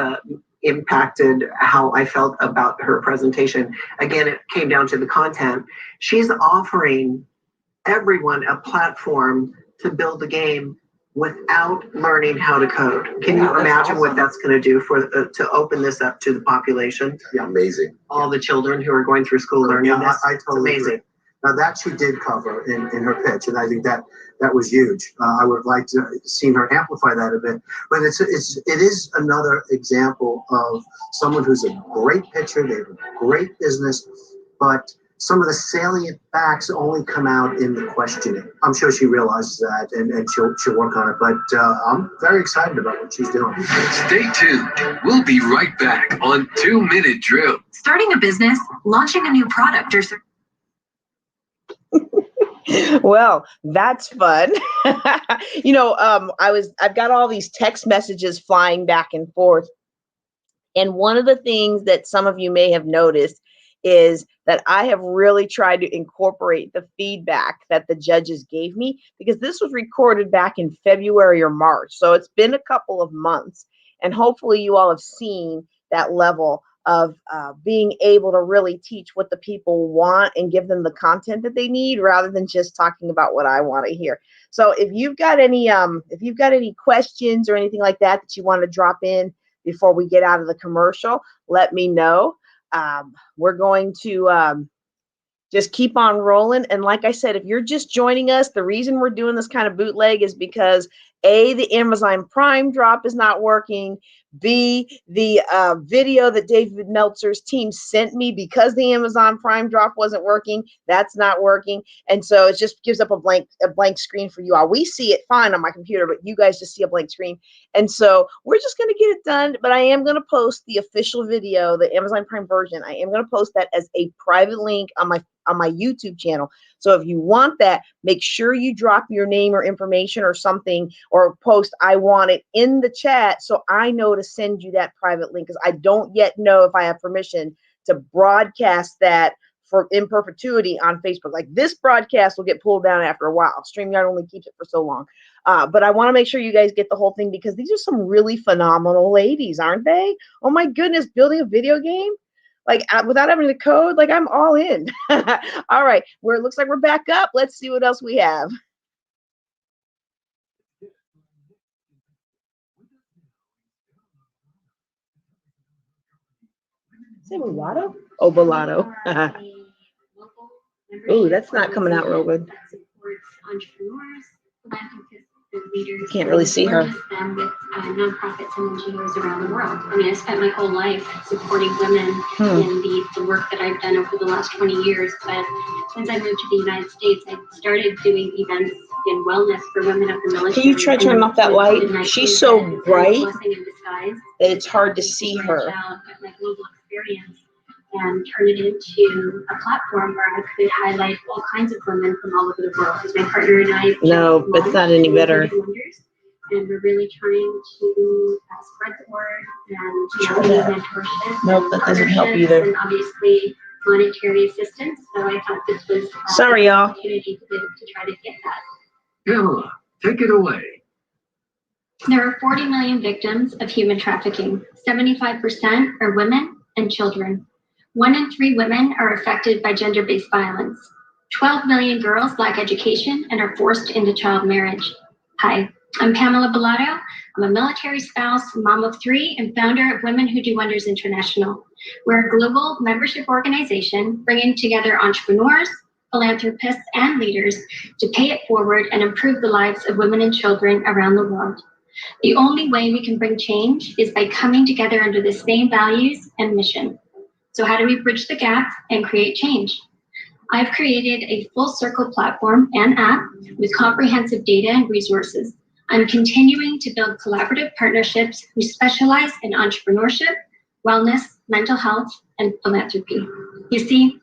impacted how I felt about her presentation? Again, it came down to the content. She's offering everyone a platform to build a game without learning how to code. Can you imagine what that's going to do for to open this up to the population? Yeah, amazing. All the children who are going through school learning this. I totally it's amazing. Agree. Now that she did cover in her pitch, and I think that was huge. I would like to see her amplify that a bit. But it is another example of someone who's a great pitcher. They have a great business, but some of the salient facts only come out in the questioning. I'm sure she realizes that, and she'll work on it. But I'm very excited about what she's doing. Stay tuned. We'll be right back on 2 Minute Drill. Starting a business, launching a new product, or Well, that's fun. I've got all these text messages flying back and forth. And one of the things that some of you may have noticed is that I have really tried to incorporate the feedback that the judges gave me, because this was recorded back in February or March. So it's been a couple of months, and hopefully you all have seen that level of being able to really teach what the people want and give them the content that they need, rather than just talking about what I want to hear. So if you've got any questions or anything like that that you want to drop in before we get out of the commercial, let me know. We're going to just keep on rolling. And like I said, if you're just joining us, the reason we're doing this kind of bootleg is because A, the Amazon Prime drop is not working. B, the video that David Meltzer's team sent me, because the Amazon Prime drop wasn't working, that's not working. And so it just gives up a blank screen for you all. We see it fine on my computer, but you guys just see a blank screen. And so we're just going to get it done. But I am going to post the official video, the Amazon Prime version. I am going to post that as a private link on my YouTube channel. So if you want that, make sure you drop your name or information or something, or post "I want it" in the chat, so I know to send you that private link, because I don't yet know if I have permission to broadcast that in perpetuity on Facebook. Like, this broadcast will get pulled down after a while. StreamYard only keeps it for so long. But I want to make sure you guys get the whole thing, because these are some really phenomenal ladies, aren't they? Oh my goodness, building a video game? Like, without having to code, like, I'm all in. All right, it looks like we're back up. Let's see what else we have. Say Bellotto? Oh, Bellotto. Oh, that's not coming out real good. You can't really see her. With nonprofits and NGOs around the world. I mean, I spent my whole life supporting women in the work that I've done over the last 20 years. But since I moved to the United States, I started doing events in wellness for women of the military. Can you try turning off that light? She's so bright that it's hard to see her. My global experience, and turn it into a platform where I could highlight all kinds of women from all over the world. Because my partner and I, no, that's not any better. And we're really trying to spread the word and mentorship. Nope, that doesn't help either. And obviously monetary assistance. So I thought this was sorry, y'all. Opportunity to try to get that. Pamela, take it away. There are 40 million victims of human trafficking. 75% are women and children. 1 in 3 women are affected by gender-based violence. 12 million girls lack education and are forced into child marriage. Hi, I'm Pamela Bellotto. I'm a military spouse, mom of 3, and founder of Women Who Do Wonders International. We're a global membership organization bringing together entrepreneurs, philanthropists, and leaders to pay it forward and improve the lives of women and children around the world. The only way we can bring change is by coming together under the same values and mission. So how do we bridge the gap and create change? I've created a full circle platform and app with comprehensive data and resources. I'm continuing to build collaborative partnerships who specialize in entrepreneurship, wellness, mental health, and philanthropy. You see,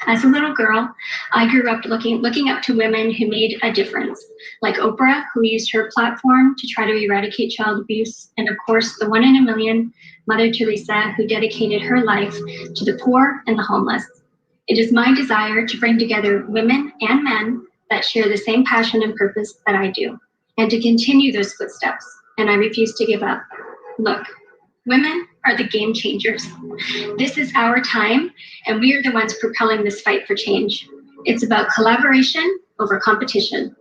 as a little girl, I grew up looking up to women who made a difference, like Oprah, who used her platform to try to eradicate child abuse, and of course, the one in a million, Mother Teresa, who dedicated her life to the poor and the homeless. It is my desire to bring together women and men that share the same passion and purpose that I do, and to continue those footsteps, and I refuse to give up. Look, women are the game changers. This is our time, and we are the ones propelling this fight for change. It's about collaboration over competition.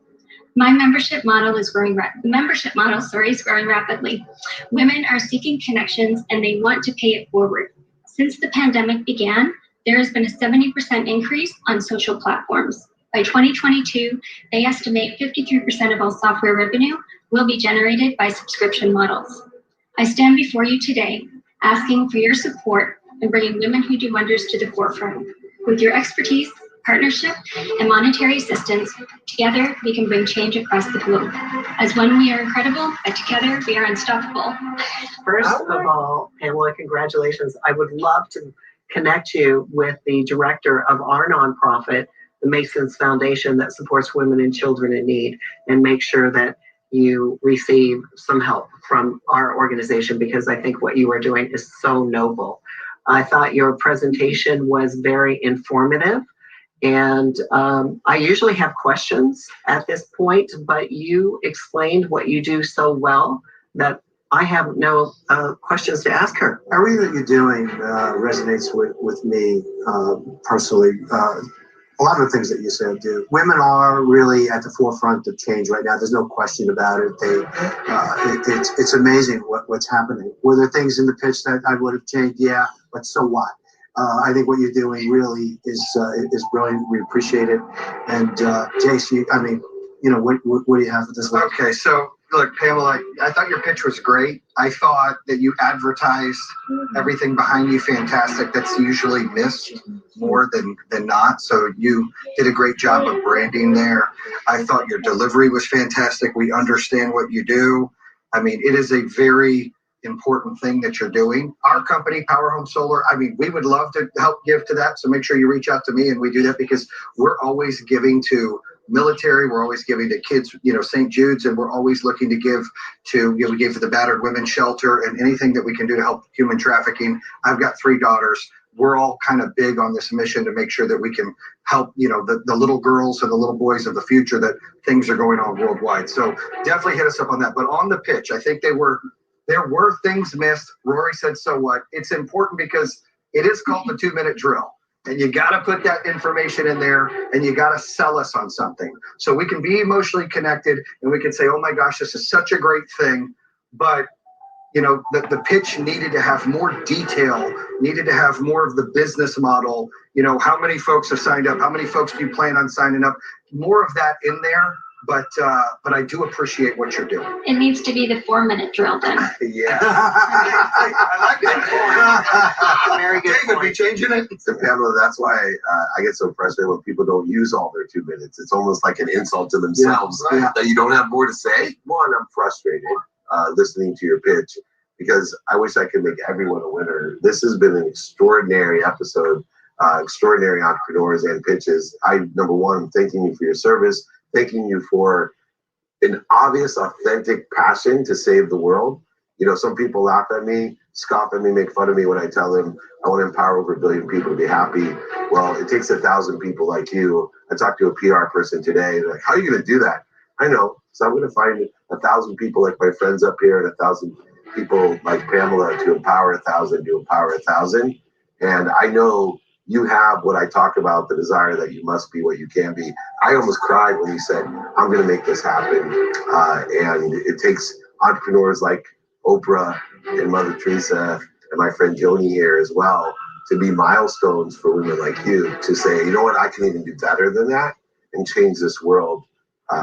My membership model is growing rapidly. Women are seeking connections, and they want to pay it forward. Since the pandemic began, there has been a 70% increase on social platforms. By 2022, they estimate 53% of all software revenue will be generated by subscription models. I stand before you today asking for your support in bringing women who do wonders to the forefront. With your expertise, partnership, and monetary assistance, together we can bring change across the globe. As one, we are incredible, but together we are unstoppable. First of all, Pamela, congratulations. I would love to connect you with the director of our nonprofit, the Masons Foundation, that supports women and children in need, and make sure that you receive some help from our organization, because I think what you are doing is so noble. I thought your presentation was very informative, and I usually have questions at this point, but you explained what you do so well that I have no questions to ask her. Everything that you're doing resonates with me personally. A lot of the things that you said do. Women are really at the forefront of change right now. There's no question about it. It's amazing what's happening. Were there things in the pitch that I would have changed? Yeah, but so what? I think what you're doing really is brilliant. We appreciate it. And Jace, what do you have for this one? Okay, so look, Pamela, I thought your pitch was great. I thought that you advertised everything behind you fantastic. That's usually missed more than not. So you did a great job of branding there. I thought your delivery was fantastic. We understand what you do. I mean, it is a very important thing that you're doing. Our company, Power Home Solar, I mean, we would love to help give to that. So make sure you reach out to me, and we do that because we're always giving to military, we're always giving to kids, St. Jude's, and we're always looking to give to, we gave to the battered women's shelter, and anything that we can do to help human trafficking. I've got 3 daughters. We're all kind of big on this mission to make sure that we can help, the little girls and the little boys of the future, that things are going on worldwide. So definitely hit us up on that. But on the pitch, I think there were things missed. Rory said, so what? It's important because it is called the 2-minute drill. And you got to put that information in there, and you got to sell us on something. So we can be emotionally connected, and we can say, oh my gosh, this is such a great thing. But, the pitch needed to have more detail, needed to have more of the business model. How many folks have signed up? How many folks do you plan on signing up? More of that in there. But I do appreciate what you're doing. It needs to be the 4-minute drill then. Yeah. I like that. Very good. David, be changing it. So Pamela, that's why I get so frustrated when people don't use all their 2 minutes. It's almost like an insult to themselves that you don't have more to say. One, I'm frustrated listening to your pitch because I wish I could make everyone a winner. This has been an extraordinary episode, extraordinary entrepreneurs and pitches. Number one, I'm thanking you for your service. Thanking you for an obvious, authentic passion to save the world. Some people laugh at me, scoff at me, make fun of me when I tell them I want to empower over 1 billion people to be happy. Well, it takes 1,000 people like you. I talked to a PR person today. They're like, how are you going to do that? I know. So I'm going to find 1,000 people like my friends up here and 1,000 people like Pamela to empower 1,000 to empower 1,000. And I know you have what I talk about, the desire that you must be what you can be. I almost cried when you said, I'm going to make this happen. And it takes entrepreneurs like Oprah and Mother Teresa and my friend Joni here as well to be milestones for women like you to say, you know what, I can even do better than that and change this world.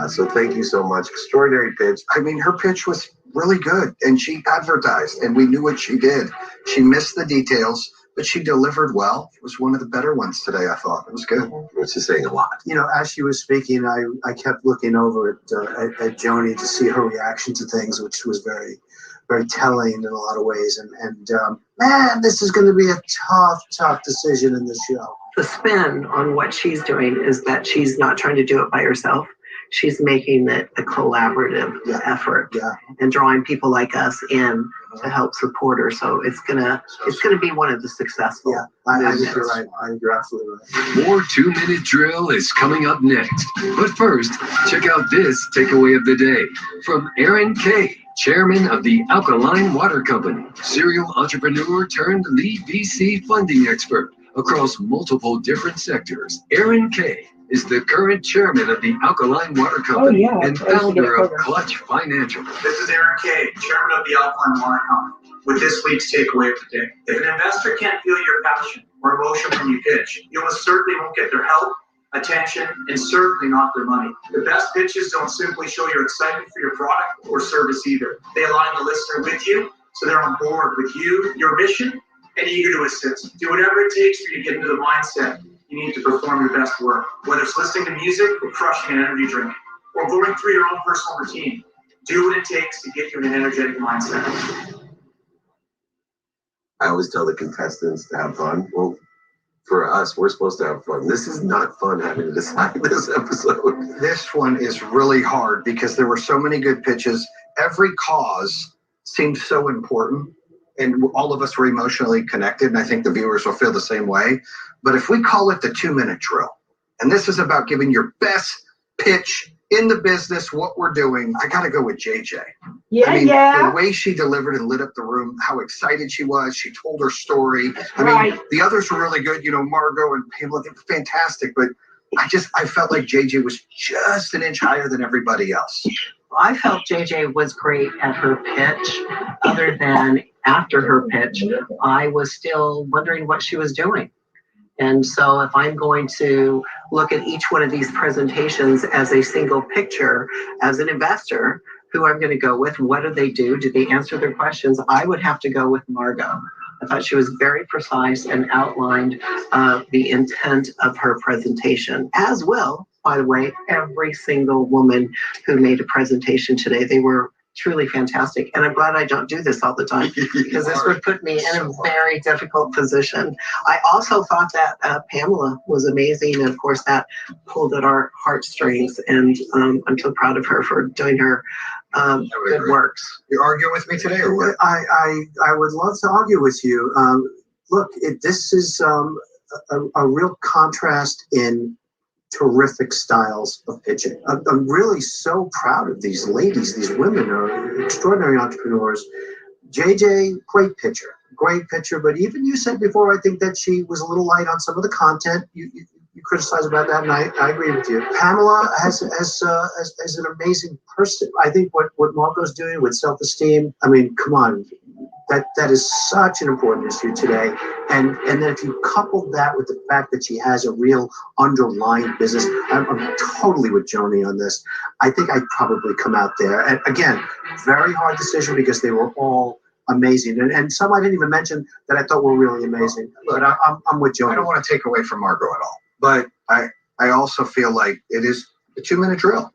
So thank you so much. Extraordinary pitch. I mean, her pitch was really good, and she advertised, and we knew what she did. She missed the details. but she delivered well. It was one of the better ones today, I thought. It was good. Which is saying a lot. You know, as she was speaking, I kept looking over at Joni to see her reaction to things, which was very, very telling in a lot of ways. And man, this is going to be a tough decision in this show. The spin on what she's doing is that she's not trying to do it by herself. She's making it a collaborative effort and drawing people like us in to help support her. So it's gonna be one of the successful. Yeah, I think you're right. You're absolutely right. More 2-minute drill is coming up next. But first, check out this takeaway of the day from Aaron Kay, chairman of the Alkaline Water Company, serial entrepreneur turned lead VC funding expert across multiple different sectors. Aaron Kay is the current chairman of the Alkaline Water Company and founder of Clutch Financial. This is Aaron Kay, chairman of the Alkaline Water Company, with this week's takeaway of the day. If an investor can't feel your passion or emotion when you pitch, you almost certainly won't get their help, attention, and certainly not their money. The best pitches don't simply show your excitement for your product or service either. They align the listener with you, so they're on board with you, your mission, and eager to assist. Do whatever it takes for you to get into the mindset you need to perform your best work. Whether it's listening to music or crushing an energy drink or going through your own personal routine, do what it takes to get you in an energetic mindset. I always tell the contestants to have fun. Well, for us, we're supposed to have fun. This is not fun having to decide this episode. This one is really hard because there were so many good pitches. Every cause seemed so important, and all of us were emotionally connected, and I think the viewers will feel the same way. But if we call it the 2-minute drill, and this is about giving your best pitch in the business, what we're doing, I got to go with JJ. The way she delivered and lit up the room, how excited she was. She told her story. I mean, the others were really good. You know, Margo and Pamela, they were fantastic. But I felt like JJ was just an inch higher than everybody else. I felt JJ was great at her pitch, other than after her pitch, I was still wondering what she was doing. And so if I'm going to look at each one of these presentations as a single picture, as an investor, who I'm going to go with, what do they do? Do they answer their questions? I would have to go with Margo. I thought she was very precise and outlined the intent of her presentation, as well, by the way, every single woman who made a presentation today. They were truly fantastic. And I'm glad I don't do this all the time, because this would put me in a very difficult position. I also thought that Pamela was amazing. And of course, that pulled at our heartstrings. And I'm so proud of her for doing her good works. You arguing with me today, or what? I would love to argue with you. Look, this is a real contrast in terrific styles of pitching. I'm really so proud of these ladies. These women are extraordinary entrepreneurs. JJ, great pitcher. But even you said before, I think that she was a little light on some of the content. You criticize about that, and I agree with you. Pamela has an amazing person. I think what Margo's doing with self-esteem. I mean, come on. That is such an important issue today. And then if you couple that with the fact that she has a real underlying business, I'm totally with Joni on this. I think I'd probably come out there. And again, very hard decision because they were all amazing. And some I didn't even mention that I thought were really amazing. But I'm with Joni. I don't want to take away from Margo at all. But I also feel like it is a 2-minute drill.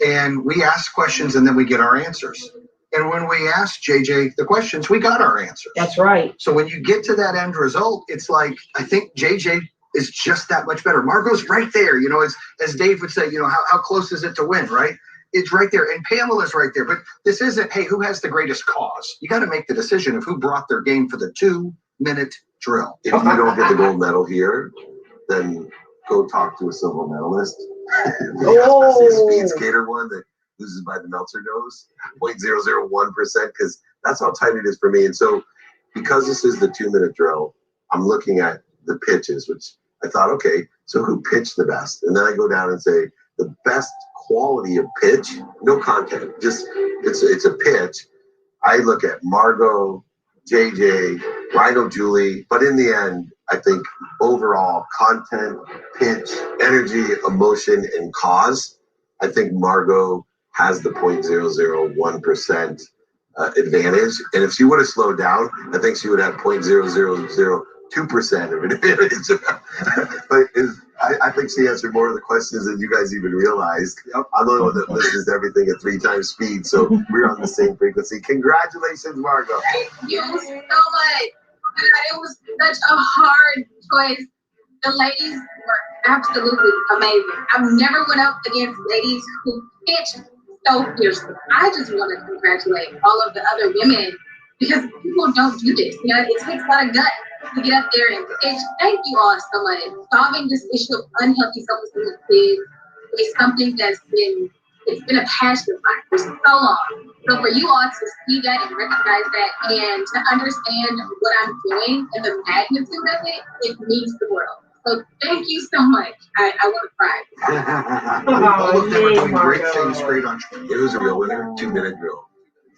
And we ask questions and then we get our answers. And when we asked JJ the questions, we got our answers. That's right. So when you get to that end result, it's like, I think JJ is just that much better. Margo's right there. You know, as Dave would say, you know, how close is it to win, right? It's right there. And Pamela's right there. But this isn't, hey, who has the greatest cause? You got to make the decision of who brought their game for the 2-minute drill. If you don't get the gold medal here, then go talk to a silver medalist. Especially a speed skater one that loses by the Meltzer nose, 0.001%, because that's how tight it is for me. And so because this is the 2-minute drill, I'm looking at the pitches, which I thought, okay, so who pitched the best? And then I go down and say the best quality of pitch, no content, just it's a pitch. I look at Margo, JJ, Rhino Julie, but in the end, I think overall content, pitch, energy, emotion, and cause, I think Margo has the 0.001% advantage. And if she would have slowed down, I think she would have 0.000 2% of it. But I think she answered more of the questions than you guys even realized. I'm the only one that listens to everything at 3 times speed, so we're on the same frequency. Congratulations, Margo. Thank you so much. It was such a hard choice. The ladies were absolutely amazing. I've never went up against ladies who pitched so fiercely. I just want to congratulate all of the other women because people don't do this. You know, it takes a lot of gut to get up there and pitch. Thank you all so much. Solving this issue of unhealthy self-esteem with kids is something that's been a passion of mine for so long. So for you all to see that and recognize that and to understand what I'm doing and the magnitude of it, it means the world. So thank you so much. I want to cry. All of them are doing great things, great entrepreneurs. It was a real winner, 2-minute drill.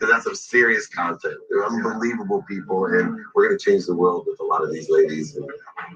So that's some serious content. They're unbelievable people, and we're going to change the world with a lot of these ladies. And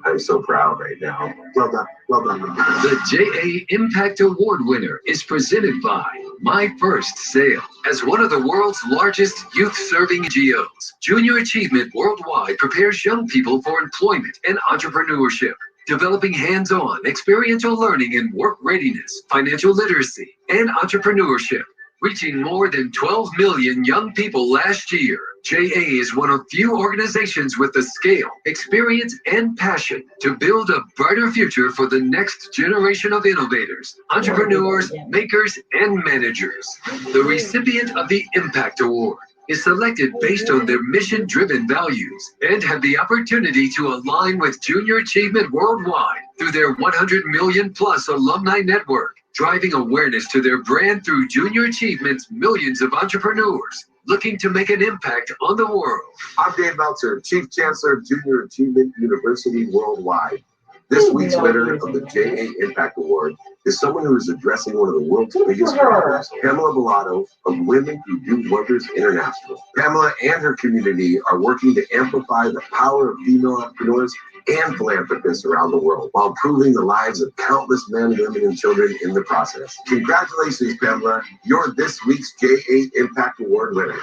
I'm so proud right now. Well done. Well done. The JA Impact Award winner is presented by My First Sale. As one of the world's largest youth-serving NGOs, Junior Achievement Worldwide prepares young people for employment and entrepreneurship, developing hands-on experiential learning in work readiness, financial literacy, and entrepreneurship. Reaching more than 12 million young people last year, JA is one of few organizations with the scale, experience, and passion to build a brighter future for the next generation of innovators, entrepreneurs, makers, and managers. The recipient of the Impact Award is selected based on their mission-driven values and have the opportunity to align with Junior Achievement Worldwide through their 100 million plus alumni network, driving awareness to their brand through Junior Achievement's millions of entrepreneurs looking to make an impact on the world. I'm Dave Meltzer, Chief Chancellor of Junior Achievement University Worldwide. This week's winner of the JA Impact Award is someone who is addressing one of the world's biggest problems, Pamela Bellotto of Women Who Do Wonders International. Pamela and her community are working to amplify the power of female entrepreneurs and philanthropists around the world while improving the lives of countless men, women, and children in the process. Congratulations, Pamela. You're this week's JA Impact Award winner.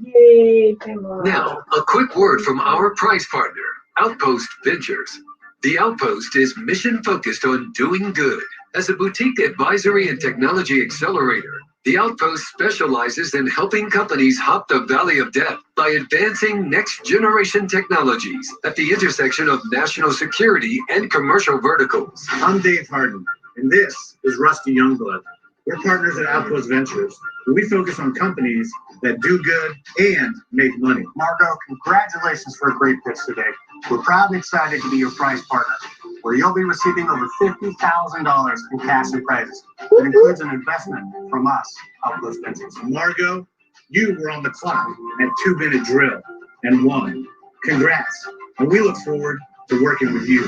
Yay, Pamela. Now, a quick word from our prize partner, Outpost Ventures. The Outpost is mission-focused on doing good. As a boutique advisory and technology accelerator, the Outpost specializes in helping companies hop the valley of death by advancing next-generation technologies at the intersection of national security and commercial verticals. I'm Dave Harden, and this is Rusty Youngblood. We're partners at Outpost Ventures, where we focus on companies that do good and make money. Margo, congratulations for a great pitch today. We're proud and excited to be your prize partner, where you'll be receiving over $50,000 in cash and prizes. It includes an investment from us, Outpost Ventures. Margo, you were on the clock at 2-minute drill and won. Congrats, and we look forward to working with you.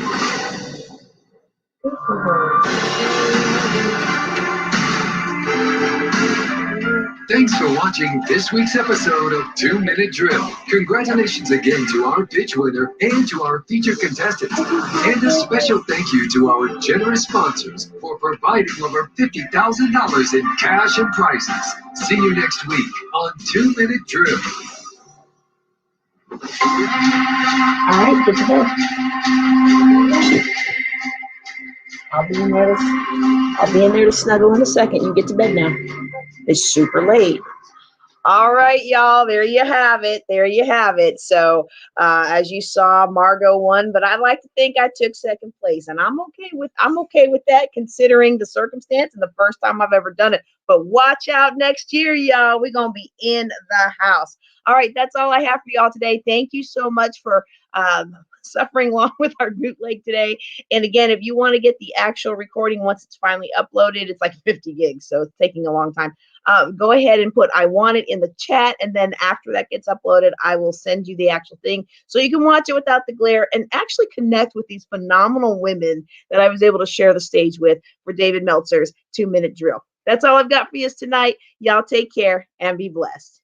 Thanks for watching this week's episode of 2-Minute Drill. Congratulations again to our pitch winner and to our featured contestants. And a special thank you to our generous sponsors for providing over $50,000 in cash and prizes. See you next week on 2-Minute Drill. All right, good to go. I'll be in there to snuggle in a second. You get to bed now. It's super late. All right, y'all. There you have it. There you have it. So, as you saw, Margo won, but I like to think I took second place, and I'm okay with that, considering the circumstance and the first time I've ever done it. But watch out next year, y'all. We're gonna be in the house. All right, that's all I have for y'all today. Thank you so much for suffering along with our bootleg today. And again, if you want to get the actual recording once it's finally uploaded, it's like 50 gigs, so it's taking a long time. Go ahead and put I want it in the chat, and then after that gets uploaded, I will send you the actual thing so you can watch it without the glare and actually connect with these phenomenal women that I was able to share the stage with for David Meltzer's 2-Minute Drill. That's all I've got for you tonight. Y'all take care and be blessed.